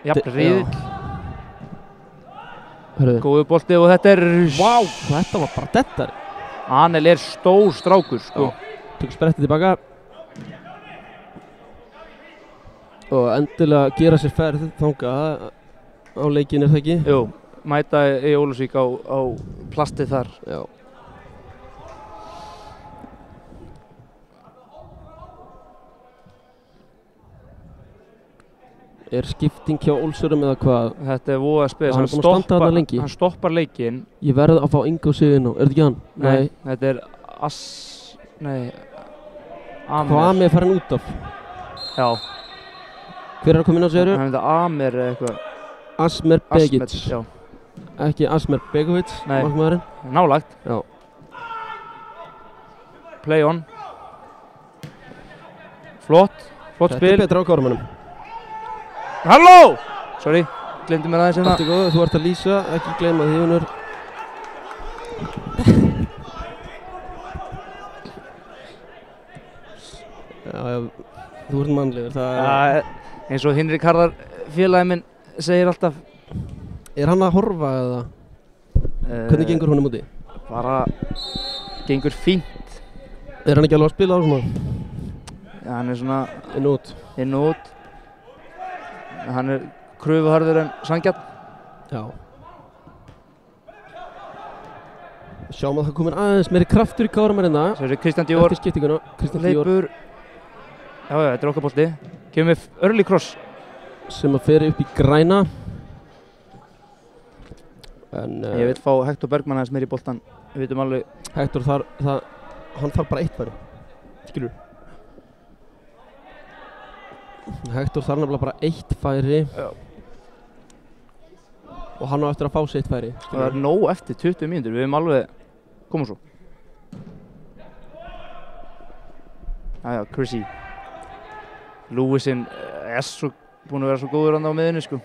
jöfn riðill. Góður bolti og þetta er... Vá, þetta var bara dettari. Anel er stór strákur, sko. Tökur sprettið tilbaka. Og endilega gera sér ferð þangað á leikinn, er það ekki? Jú, mæta í Ólafsvík á plastið þar. Já. Er skipting hjá Ólsurum eða hvað? Þetta er voða spes. Hann er búinn að standa þarna lengi. Hann stoppar leikinn. Ég verð að fá Ingo sig inn á. Er þetta ekki hann? Nei. Þetta er Amer. Hvað Amer farin út af? Já. Hver er að koma inn á séru? Hann heitir Amer eða eitthvað. Asmer Begic. Já. Ekki Asmer Begovic, markmaðurinn. Nálagt. Já. Play on. Flott spil. Þetta er betra á Káramanum. Halló! Sorry, glemdi mér aðeins hérna. Allt er góð, þú ert að lýsa, ekki gleyma því Unur. Já, þú ert mannlegur, það er... Eins og Hinrik Harðar félagi minn segir alltaf. Er hann að horfa eða? Hvernig gengur honum úti? Bara gengur fínt. Er hann ekki alveg að spila á svona? Já, hann er svona... Inn og út. Hann er kröfuharður en sanngjarn. Já. Sjáum að það komir aðeins meiri kraftur í Káramanina. Svo er Kristján Dior. Eftir skiptinguna. Kristján Dior. Leipur. Já, þetta er okkar bolti. Kemur með early cross. Sem að fer upp í græna. En... Ég vil fá Hector Bergman aðeins meiri í boltan. Við veitum alveg... Hector hann þarf bara eitt færi. Skilur. Hector þarf nefnilega bara eitt færi. Já. Og hann á eftir að fá sér eitt færi. Það er nóg eftir 20 mínútur, við hefum alveg komið svo. Jæja, Chrissy. Lewisinn er búinn að vera svo góður á miðunni, sko.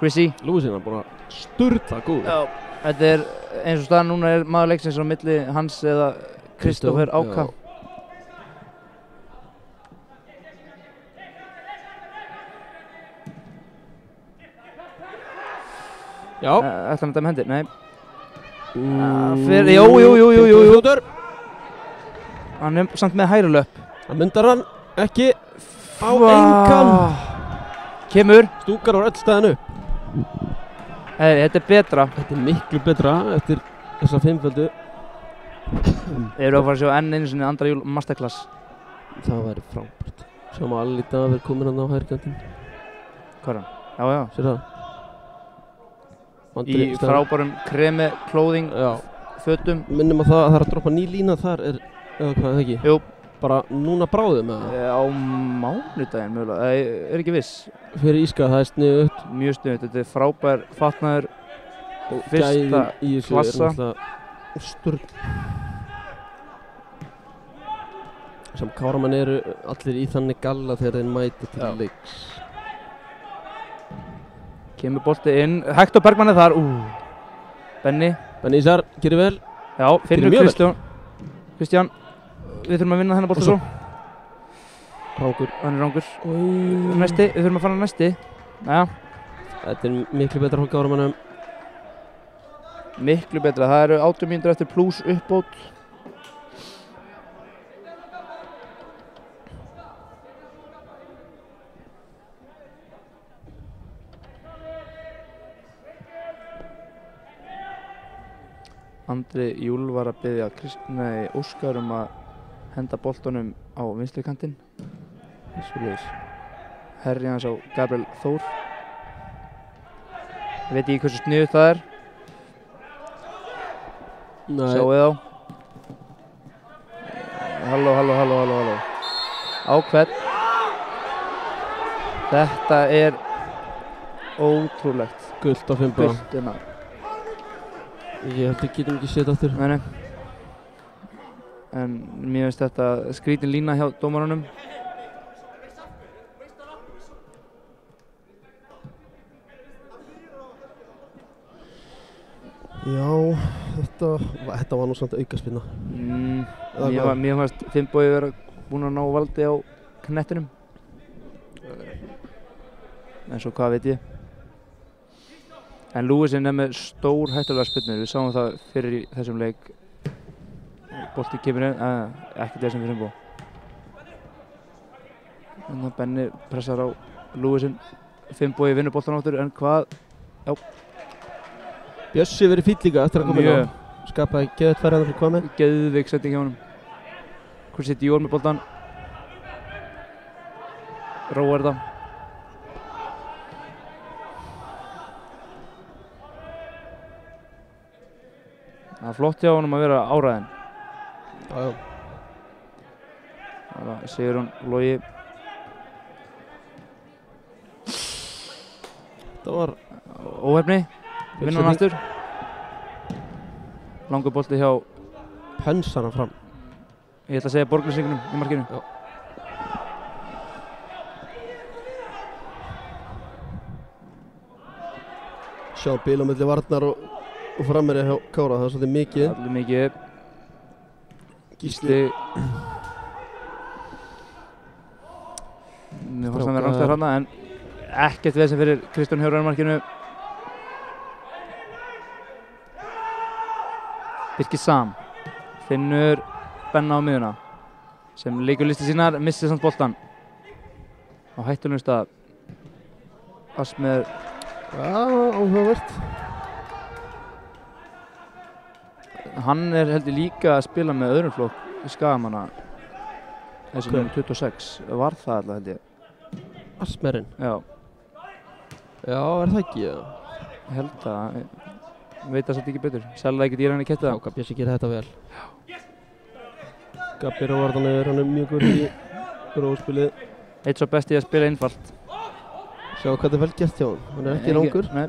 Chrissy. Lewisinn er búinn að sturla góður. Já, þetta er eins og staðan núna er maður leiksins á milli hans eða Kristoffer Áka. Já. Ætla hann þetta með hendir? Nei. Jú. Hann er samt með hægri löpp. Það myndar hann ekki á engan. Kemur. Stúkar á öll staðinu. Þetta er betra. Þetta er miklu betra eftir þessa fimmföldu. Þeir eru að fara að sjá enn einu sinni andra jól masterclass. Það væri frábært. Sjáum að Alli Davíð kominn hann á hægri. Hvað er hann? Já. Sér það? Í frábærum kremi, clothing, fötum. Minnum að það er að droppa ný lína þar, eða hvað, það ekki? Jú. Bara núna bráðum, eða? Á mánudaginn mögulega, er ekki viss. Fyrir Íska, það er sniðugt. Mjög sniðugt, þetta er frábær fatnaður. Fyrsta klassa. Sturl. Sem Káramenn eru allir í þannig galla þegar þeir mæti til leiks. Kemur bolti inn, Hector Bergman er þar. Benni Ísar, gerir vel. Já, finnur Kristján. við þurfum að vinna þennan bolta svo. Rangur. Hann rangur. Næsti, við þurfum að fara næsti. Jæja. Þetta miklu betra hjá Gáramönnum. Miklu betra, það eru 8 mínútur eftir plús uppbót. Andri Júl var að biðja Óskar að henda boltanum á vinstri kantinn. Herri hans á Gabriel Þór. Ég veit ekki hversu sniðugt það er. Nei. Sjáu þá. Halló. Á hvern. Þetta er ótrúlegt. Gult á 5 bara. Ég held að getum ekki séð aftur. Nei. En mér finnst þetta skrítin lína hjá dómarunum. Já, þetta var nú samt aukaspinna. Mér fannst Finnbogi vera búinn að ná valdi á knettinum. En svo hvað veit ég. En Lúisinn með stór hættulega spyrnur. Við sáum það fyrir í þessum leik. Bolti kemur inn, ekki þessum fyrir Finnbogi. Þannig að Benni pressar á Lúisinn. Finnbogi vinnur boltan áttur, en hvað? Já. Bjössi verið fíll líka eftir að koma inn á. Skapaði geðveikt færi fyrir hvað með. Geðveik setting hjá honum. Hvor sitt Jór með boltan. Róar þetta. Það er flott hjá honum að vera áræðinn. Já. Það segir hún Logi. Það var óhefni. Vinna hann aftur. Langur bolti hjá Pönsar hann fram. Ég ætla að segja Borgnesingunum í markinu. Já. Sjá bíl á milli varnar og frammeiri hjá Kára, það er svolítið mikið. Allir mikið. Gísli. Mér fannst hann vera rangstæður þarna, en ekkert vesen fyrir Kristján Hjörvar í markinu. Birkir Sam finnur Benna á miðuna sem leikur listi sínar, missir samt boltan á hættulegum stað. Asmer. Áhugavert. Hann heldur líka að spila með öðrum flokk í Skagamanna. Þessi nummer 26 var það alltaf held ég. Asmerinn? Já. Já, er það ekki? Ég held það. Veit það svolítið ekki betur. Selða ekkert í hann í kettið. Já, Bjössi gerir þetta vel. Gabbi Róvardanur, hann mjög góður í róspilið. Eitt svo best í að spila einfalt. Sjá hvað þetta er vel gert hjá hann. Hann er ekki langur. Nei.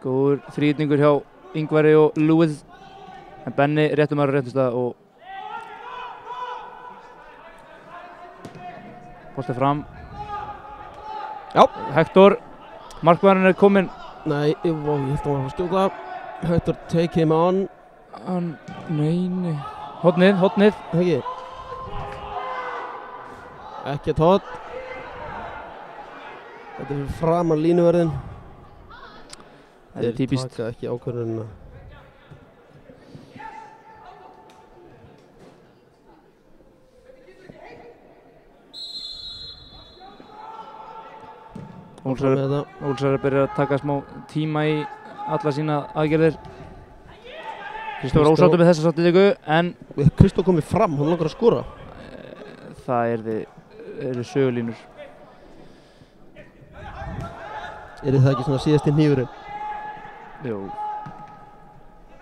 Góður þrýtningur hjá Ingvari og Lúið. En Benni réttum aðra réttum stað og bolti fram. Já. Hector, markmaðurinn kominn. Nei, ég held að hann var að skjóta. Hector, take him on. Nei. Hornið. Ekki. Ekkert hot. Þetta er framan línuverðin. Þetta er típist. Þeir taka ekki ákvörðunina. Ólsar byrjar að taka smá tíma í alla sína aðgerðir. Kristó var ósáttur með þessa sáttíku, en Kristó komið fram, hann langar að skora. Það eru sögulínur. Er það ekki svona síðasti hnífurinn? Jú.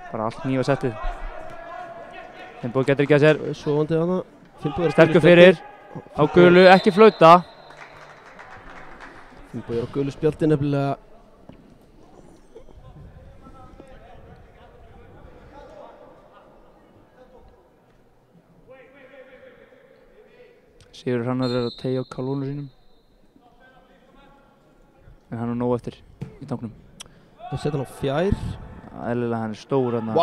Bara allt hnífasettið. Finnbogi getur ekki að sér. Sofandi hana. Sterkur fyrir. Á gulu, ekki flauta. Finnbogi á gulu spjaldi nefnilega. Sigurður Hrannar að teygja á kálónu sínum. En hann nóg eftir í tanknum. Það setja hann á fjær. Eðlilega hann stór hérna.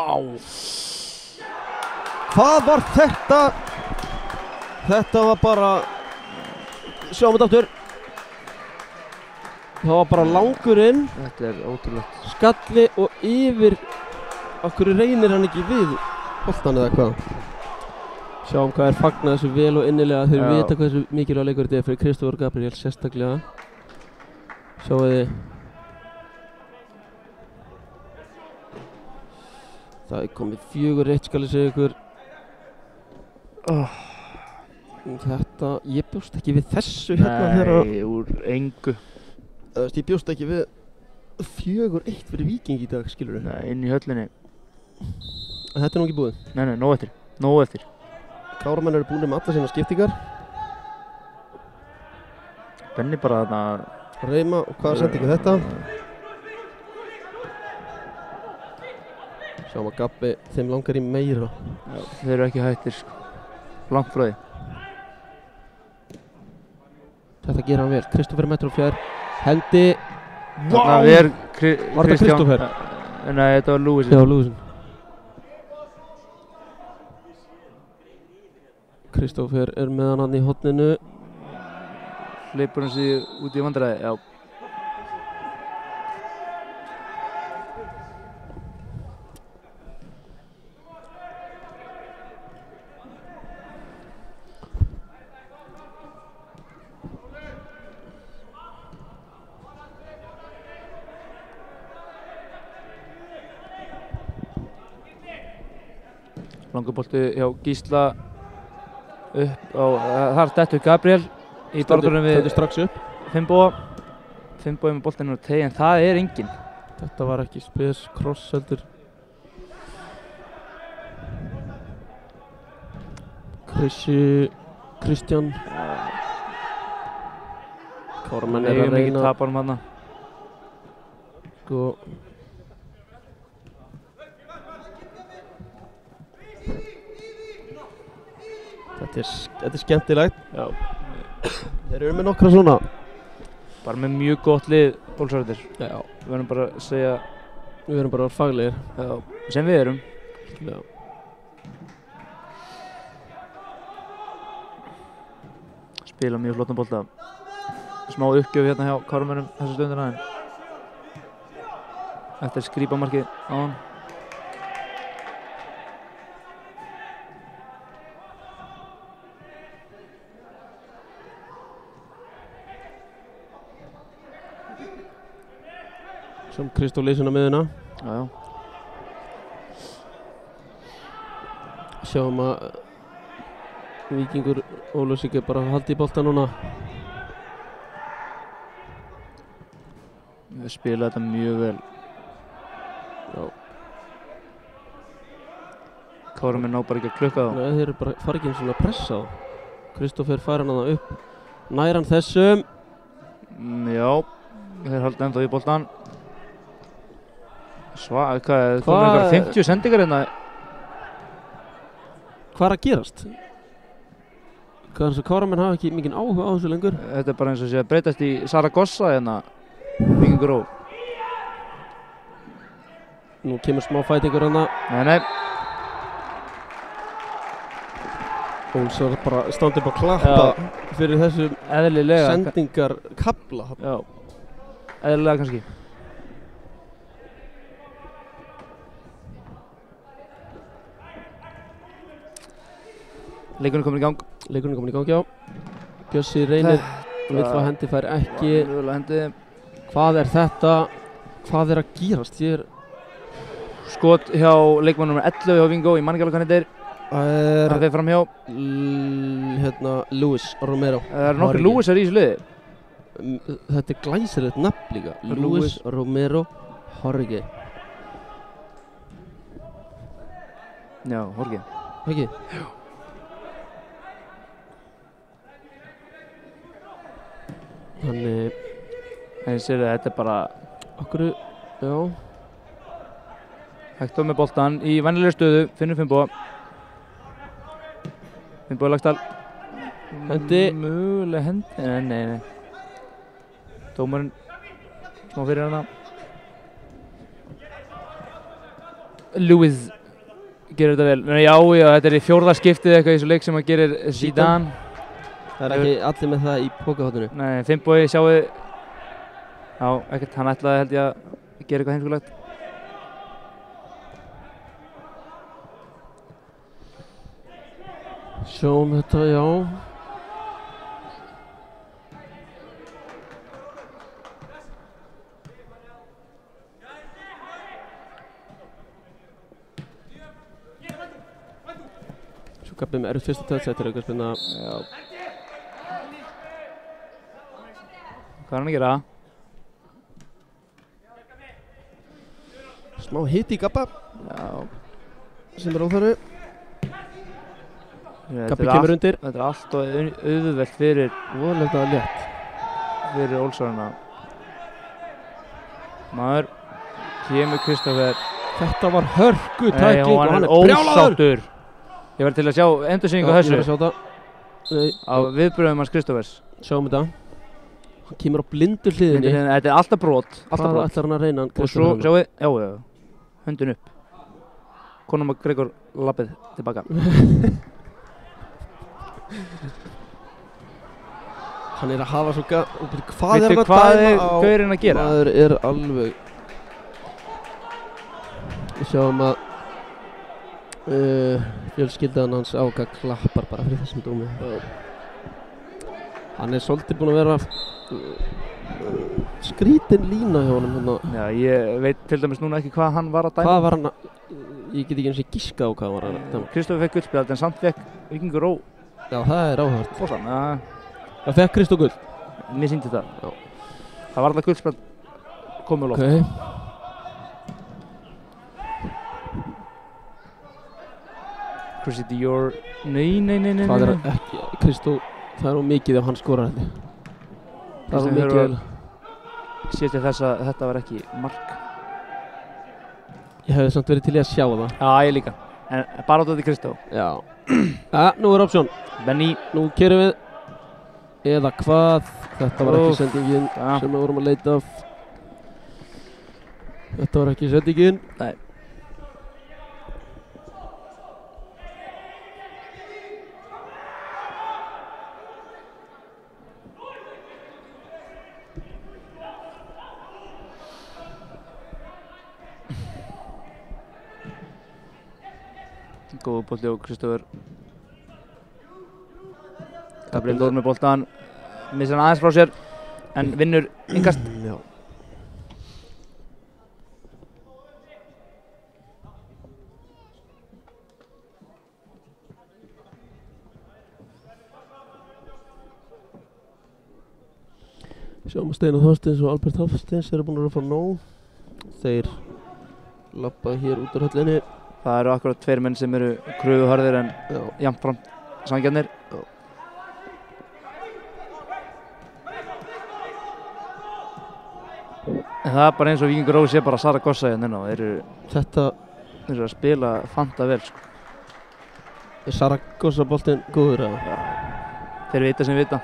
Hvað var þetta? Þetta var bara, sjáum þetta aftur. Það var bara langurinn. Þetta ótrúlegt. Skalli og yfir. Akkur reynir hann ekki við boltan eða hvað? Sjáum hvað fagnað þessu vel og innilega. Þeir vita hvað þessu mikilvæg leikur þetta fyrir Kristófer Gabriel sérstaklega. Sjáu þið. Það komið 4-1 skal ég segja ykkur. Þetta, ég bjóst ekki við þessu hérna þegar. Nei, úr engu. Ég bjóst ekki við 4-1 fyrir Víking í dag, skilur við. Nei, inn í höllinni. Þetta nú ekki búið? Nei, nóg eftir. Káramenn eru búin með alla sína skiptingar. Benni bara þarna. Reyma, og hvaða sendingu þetta? Sjáum að Gabbi, þeim langar í meira. Já, þeir eru ekki hættir, sko. Langt frá því. Þetta gera hann vel. Kristófer mettur á fjær. Hendi. Þarna er Var þetta Kristófer? Nei, þetta var Lúisin. Já, Lúisin. Kristófer með hann í horninu. Hleypur hann sig út í vandræði, já. Langubolti hjá Gísla upp á, þar dettur Gabriel í barðunum við strax upp. Finnboga með boltinu og tegi, en það er enginn. Þetta var ekki spes, cross heldur. Kristján. Káramenn er að reyna. Mikið tapar hann. Sko. Þetta er skemmtilegt. Já. Þeir eru með nokkra svona. Bara með mjög gott lið, Ólafsarðir. Já. Við verðum bara að segja. Við verðum bara að vera faglegir. Já. Sem við erum. Já. Spila mjög flottan bolta. Smá uppgjöf hérna hjá Kárumönnum þessu stundina. Eftir skrípamarkið á hann. Sem Kristó leysinn á miðuna. Já. Sjáum að Víkingur Ólafsvík er bara að halda í bolta núna. Við spila þetta mjög vel. Já. Kárumönn ná bara ekki að klukka þá. Nei, þeir eru bara fara ekki eins og að pressa þá. Kristófer fær hann það upp. Nær hann þessum. Já. Þeir halda ennþá í boltan. Hvað er það? 50 sendingar hérna. Hvað er að gerast? Hvað er þess að Káramenn hafa ekki mikinn áhuga á þessu lengur? Þetta er bara eins og sé að breytast í Saragossa hérna. Víkingur Ó. Nú kemur smá fætingur hérna. Nei. Ólsar bara standi upp að klappa fyrir þessu eðlilega sendingar kafla. Já. Eðlilega kannski. Leikurinn komin í gang, já. Bjössi reynir, vill fá hendi, fær ekki. Hvað er þetta? Hvað er að gerast hér? Skot hjá leikmann nr. 11 hjá Vingó, ég man ekki alveg hvað þetta er. Það fer fram hjá Luis Romero. Það eru nokkur Luisar í þessu liði. Þetta er glæsilegt nafn líka. Luis Romero Jorge. Já, Jorge. Ekki? Já. Þannig. Ég sé að þetta er bara. Okkur, já. Hægt á með boltan í venjulegri stöðu, finnur Finnboga. Finnboga Lagstall. Hendi. Möguleg hendi, nei. Dómarinn smá fyrir hana. Lewis gerir þetta vel. Já, þetta í 4. skiptið eitthvað í þessu leik sem að gerir Zidane. Það ekki allir með það í pokahotinu. Nei, Finnbogi sjáu. Já, ekkert, hann ætlaði held ég að gera eitthvað heimskulegt. Sjáum þetta, já. Svo gafið með fyrsta töðsættir eitthvað spilna. Já. Hvað hann að gera? Smá hit í Gabba. Já. Sem óþarfi. Gabbi kemur undir. Þetta allt og auðvelt fyrir voðalega létt fyrir Olsarana. Maður kemur Kristoffer. Þetta var hörku tækling og hann ósáttur. Ég var til að sjá endursýningu á þessu. Ég var að sjá þetta. Á viðbröðum hans Kristoffers. Sjáum þetta. Hann kemur á blindu hliðinni. Þetta alltaf brot. Hvað ætlar hann að reyna hann? Og svo sjáu við, já, höndin upp. Conor McGregor lappið tilbaka. Hann að hafa svo hvað er hann að dæma á? Gaurinn að gera? Maður alveg. Við sjáum að fjölskyldan hans Áka klappar bara fyrir þessum dómi. Hann svolítið búinn að vera skrítin lína hjá honum hérna. Já, ég veit til dæmis núna ekki hvað hann var að dæma. Hvað var hann að, ég get ekki eins og giska á hvað hann var að dæma. Kristoffer fekk gullspjald en samt fekk Víkingur Ó. Já, það áhugavert. Fósan, það fekk Kristó gull. Mér sýndi það. Já. Það var alltaf gullspjald komið á loft. Okay. Chrissy Dior, nei. Það ekki, Kristó, það mikið ef hann skorar þetta. Það mikið vel. Sést ég þess að þetta var ekki mark. Ég hefði samt verið til í að sjá það. Já, ég líka. En bara á þetta Kristó. Já. Nú option. Benny. Nú kerum við. Eða hvað. Þetta var ekki sendingin sem við vorum að leita af. Þetta var ekki sendingin. Nei. Góðu bolti og Kristoffer. Gabriel Dór með boltan. Missar hann aðeins frá sér en vinnur innkast. Já. Sjáum að Steinar Þorsteins og Albert Hafsteins eru búin að fá nóg. Þeir labba hér út úr höllinni. Það eru akkurat 2 menn sem eru kröfuharðir en jafnframt sanngjarnir. En það er bara eins og Víkingur Ó sé bara Saragossa hérna og þeir eru að spila fanta vel sko. Er Saragossa boltinn góður eða? Já. Þeir vita sem vita.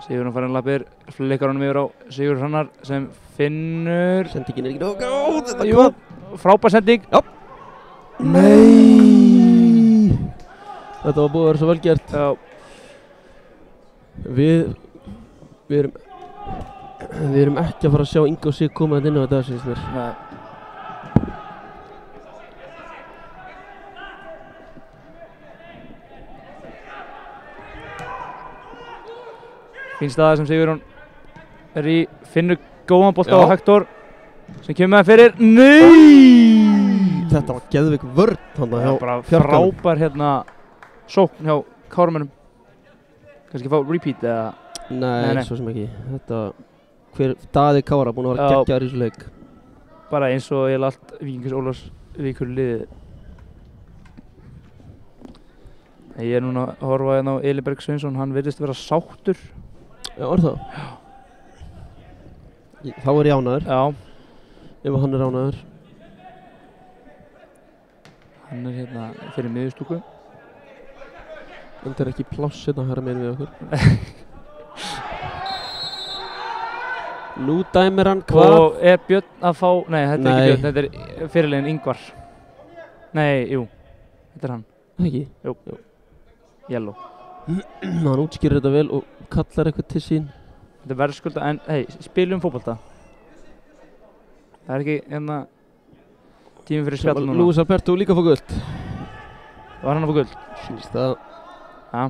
Sigurinn farin lappir, flikkar honum yfir á Sigur Hrannar sem finnur. Sendingin ekki nóg góð, þetta jú, frábær sending. Já. Nei. Þetta var búið að vera svo vel gert. Já. Við erum ekki að fara að sjá Ingo Sig koma inn á þetta, syns mér. Nei. Fín staða sem Sigurjón er í, finnur góðan bolta á Hector sem kemur með fyrir. Nei! Þetta var geðveik vörn þarna hjá Fjarkanum. Frábær hérna sókn hjá Kármönnum. Kannski fá repeat eða? Nei, svo sem ekki. Þetta Daði Kára búinn að vera geggjaður í þessu leik. Bara eins og eiginlega allt Víkings Ólafsvíkur liðið. Ég er núna að horfa hérna á Elíberg Sveinsson, hann virðist vera sáttur. Já, það? Já. Þá er ég ánægður. Já. Ef hann er ánægður. Hann hérna fyrir miðjustúku. En það ekki pláss hérna hæra megin við okkur. Nú dæmir hann hvað? Og Björn að fá, nei þetta ekki Björn, þetta fyrirliðinn Ingvar. Nei, jú, þetta hann. Ekki? Jú. Yellow. Hann útskýrir þetta vel og kallar eitthvað til sín. Þetta verðskulda, en hei, spilum fótbolta. Það ekki hérna tími fyrir spjall núna. Luis Alberto líka fór gult. Var hann að fá gult? Sýnst það. Já.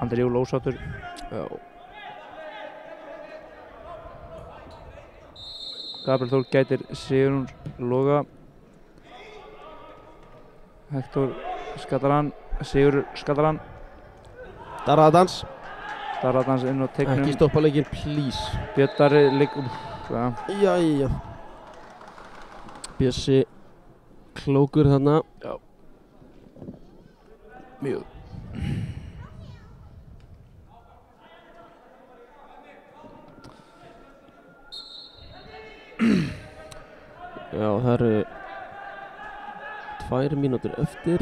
Andri Júl ósáttur. Já. Gabriel Þór gætir Sigurún Loga. Hector skattar hann. Sigur skattar hann. Darraðans. Darraðans inn á teiknum. Ekki stoppa leikinn, please. Björn Darri ligg... Jæja. Bjössi klókur þarna. Já. Mjög. Já, það eru 2 mínútur eftir.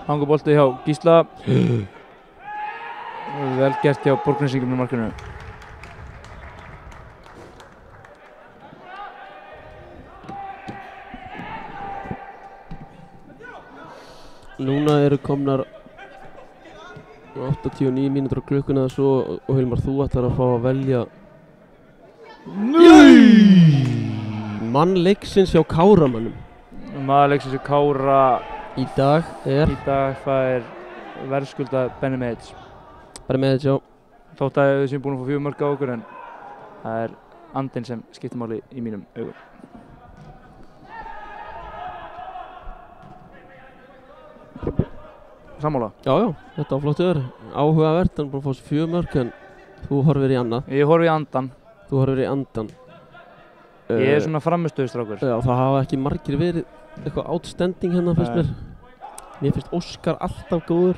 Hangubolti hjá Gísla. Vel gert hjá Borgnesingum í markinu. Núna eru komnar 89 mínútur á klukkuna svo og Hilmar, þú ætlar að fá að velja mann leiksins hjá Káramönnum. Maður leiksins hjá Kára Í dag fær verðskulda Benny Meits. Benny Meits, já. Þótt að við séum búin að fá 4 mörk á okkur en það er andinn sem skiptir máli í mínum augum. Sammála? Já, þetta var flottur. Áhugavert, hann er búin að fá 4 mörk en þú horfir í annað. Ég horfi í andan. Þú horfir í andan. Ég er svona framistöðustrákur. Já, það hafa ekki margir verið eitthvað outstanding hérna finnst mér. Mér finnst Óskar alltaf góður.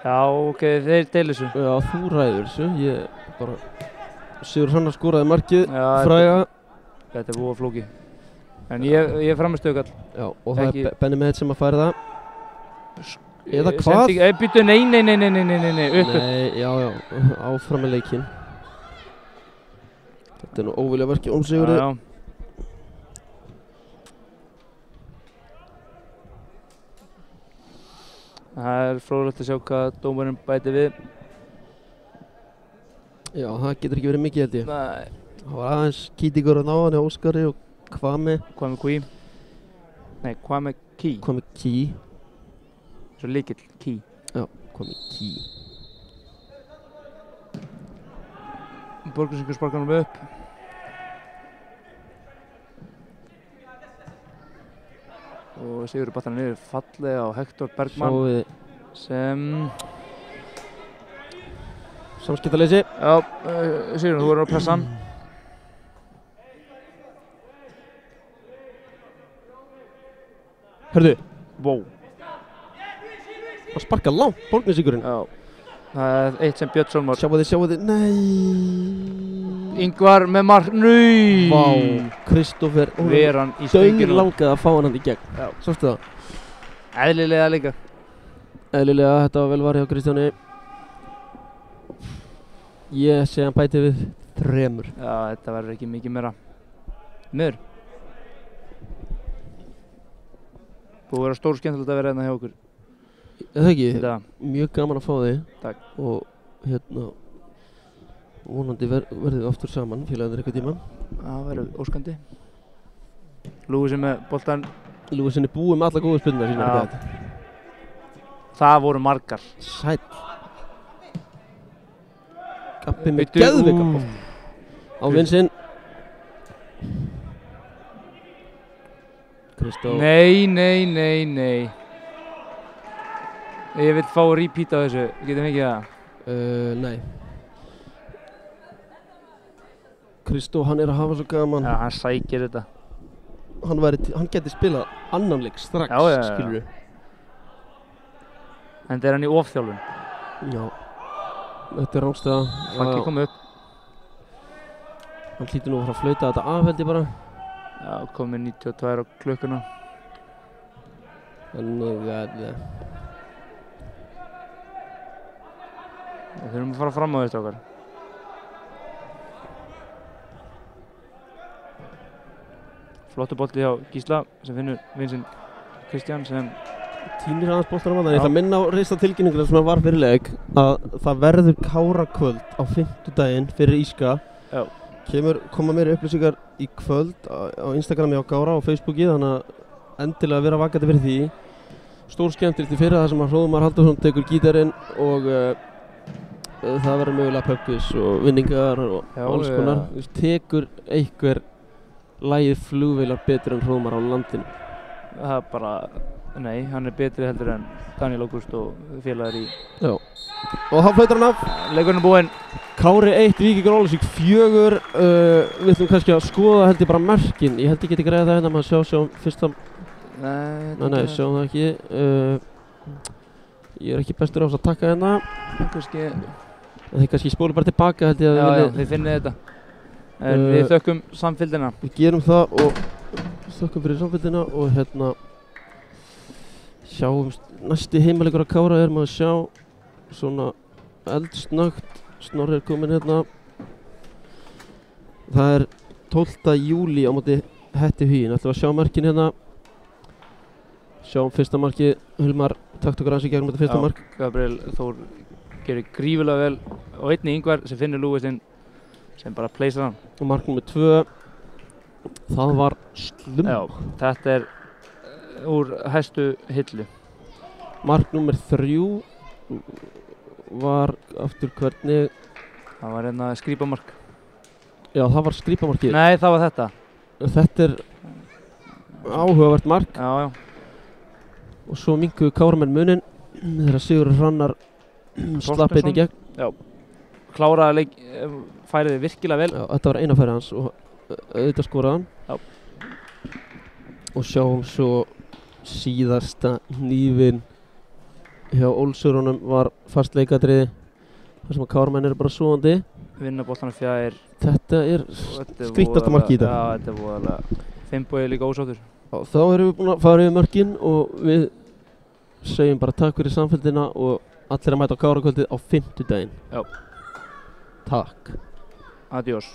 Já, ok, þeir deilir þessu. Já, þú ræður þessu. Ég bara... Sigur Hrannar skoraði markið, fræga. Þetta er búið flóki. En ég er framistöðukall. Já, og það er Benny Meits sem að færa það. Eða hvað? Býttu, nei, uppu. Nei, já, áfram með leikinn. Þetta er nú óvilja verki Sigurði. Já. Það er fróðilegt að sjá hvað dómarinn bæti við. Já, það getur ekki verið mikið held ég. Nei. Það var aðeins Kítíkur að ná hann hjá Óskari og Kwame Key. Nei, Kwame Key. Kwame Key. Svo líkill, Key. Já, Kwame Key. Borgnesingur sparkar hann upp. Og Sigurður battar hann niður fallega á Hector Bergmann sem samskiptaleysi. Já, Sigurður, þú verður að pressa hann. Hörðu. Wow. Hann sparkar langt, Borgnesingurinn. Já. Það er eitt sem Björn Sólmar. Sjáu þið, nei. Ingvar með mark, nei. Vá, Kristoffer. Veran í stönginu. Döng langaði að fá hann í gegn. Já. Sástu það? Eðlilega líka. Eðlilega, þetta var vel varið hjá Kristjáni. Ég segi hann bæti við 3. Já, þetta verður ekki mikið meira. Miður. Þú verður stór skemmtilegt að vera hérna hjá okkur. Það ekki, þetta. Mjög gaman að fá þig. Takk. Og vonandi verðum við aftur saman félagarnir eitthvað tíma. Það verður óskandi. Lúi sem er boltan. Lúi sem er búið með alla góðu spurningar sína. Já. Það voru margar. Sæll. Gabbi með geðveika bolt. Á vinsinn. Kristó. Nei. Ég vil fá að repeata þessu, getum ekki það? Nei. Kristó, hann að hafa svo gaman. Já, hann sækir þetta. Hann geti spilað annan leik strax, skilur við. En hann í ofþjálfun. Já. Þetta rángstæða. Faggi kom upp. Hann hlýtur nú að fara að flauta þetta af, held ég bara. Já, komið 92 á klukkuna. Þannig að... Við þurfum að fara fram á þetta okkar. Flottu bolti hjá Gísla sem finnur Vincent Kristján sem týnir aðeins boltanum að það. Ég ætla að minna á reista tilkynninguna sem var fyrir leik að það verður Kárakvöld á 5. daginn fyrir Íska. Já. Koma meiri upplýsingar í kvöld á Instagrami á Kára og Facebooki, þannig að endilega vera vakandi fyrir því. Stór skemmtilegt í fyrra þar sem að Hróðmar Halldórsson tekur gítarinn og það verður mögulega pubquiz og vinningar og alls konar. Tekur einhver lagið Flugvélar betur en Hróðmar á landinu? Það er bara, nei, hann er betri heldur en Daniel Ágúst og félagar í. Já. Og þá flautar hann af. Leikurinn er búinn. Kári 1, Víkingur Ólafsvík 4. Við ætlum kannski að skoða held ég bara mörkin. Ég held ég geti greiða það hérna maður sjá fyrsta. Nei, sjáum það ekki. Ég er ekki bestur á þess að taka hérna. Þið kannski spólum bara tilbaka held ég að já, þið finnið þetta. En við þökkum samfylgdina. Við gerum það og þökkum fyrir samfylgdina og hérna sjáum næsti heimalegur að Kára maður að sjá svona eldsnögt. Snorri kominn hérna. Það er 12. júlí á móti Hetti Huginn. Ætlum við að sjá markin hérna. Sjáum fyrsta markið. Hulmar takt okkur aðeins í gegnum þetta fyrsta mark. Gabriel Þór gerir grífulega vel og einnig Ingvar sem finnur Lúisinn sem bara pleysar hann. Og mark nr. 2. Það var slum. Já, þetta er úr hæstu hillu. Mark nr. 3 var aftur hvernig? Það var hérna skrípamark. Já, það var skrípamarkið. Nei, það var þetta. Þetta er áhugavert mark. Já. Og svo minnkuðu Káramenn munin þegar Sigurður Hrannar slapp einn í gegn. Já. Kláraði færiði virkilega vel. Já, þetta var eina færi hans og auðvitað skoraði hann. Já. Og sjáum svo síðasta hnífinn hjá Ólsurunum var fast leikadriði þar sem að Káramenn eru bara svoandi. Vinna boltanum fjær. Þetta er skrítasta mark í þetta. Já, þetta er voðalega. Finnbogi líka ósáttur. Já, þá erum við búin að fara yfir mörkin og við segjum bara takk fyrir samfylgdina og allir að mæta á Kárakvöldið á 5. daginn. Já. Takk. Adiós.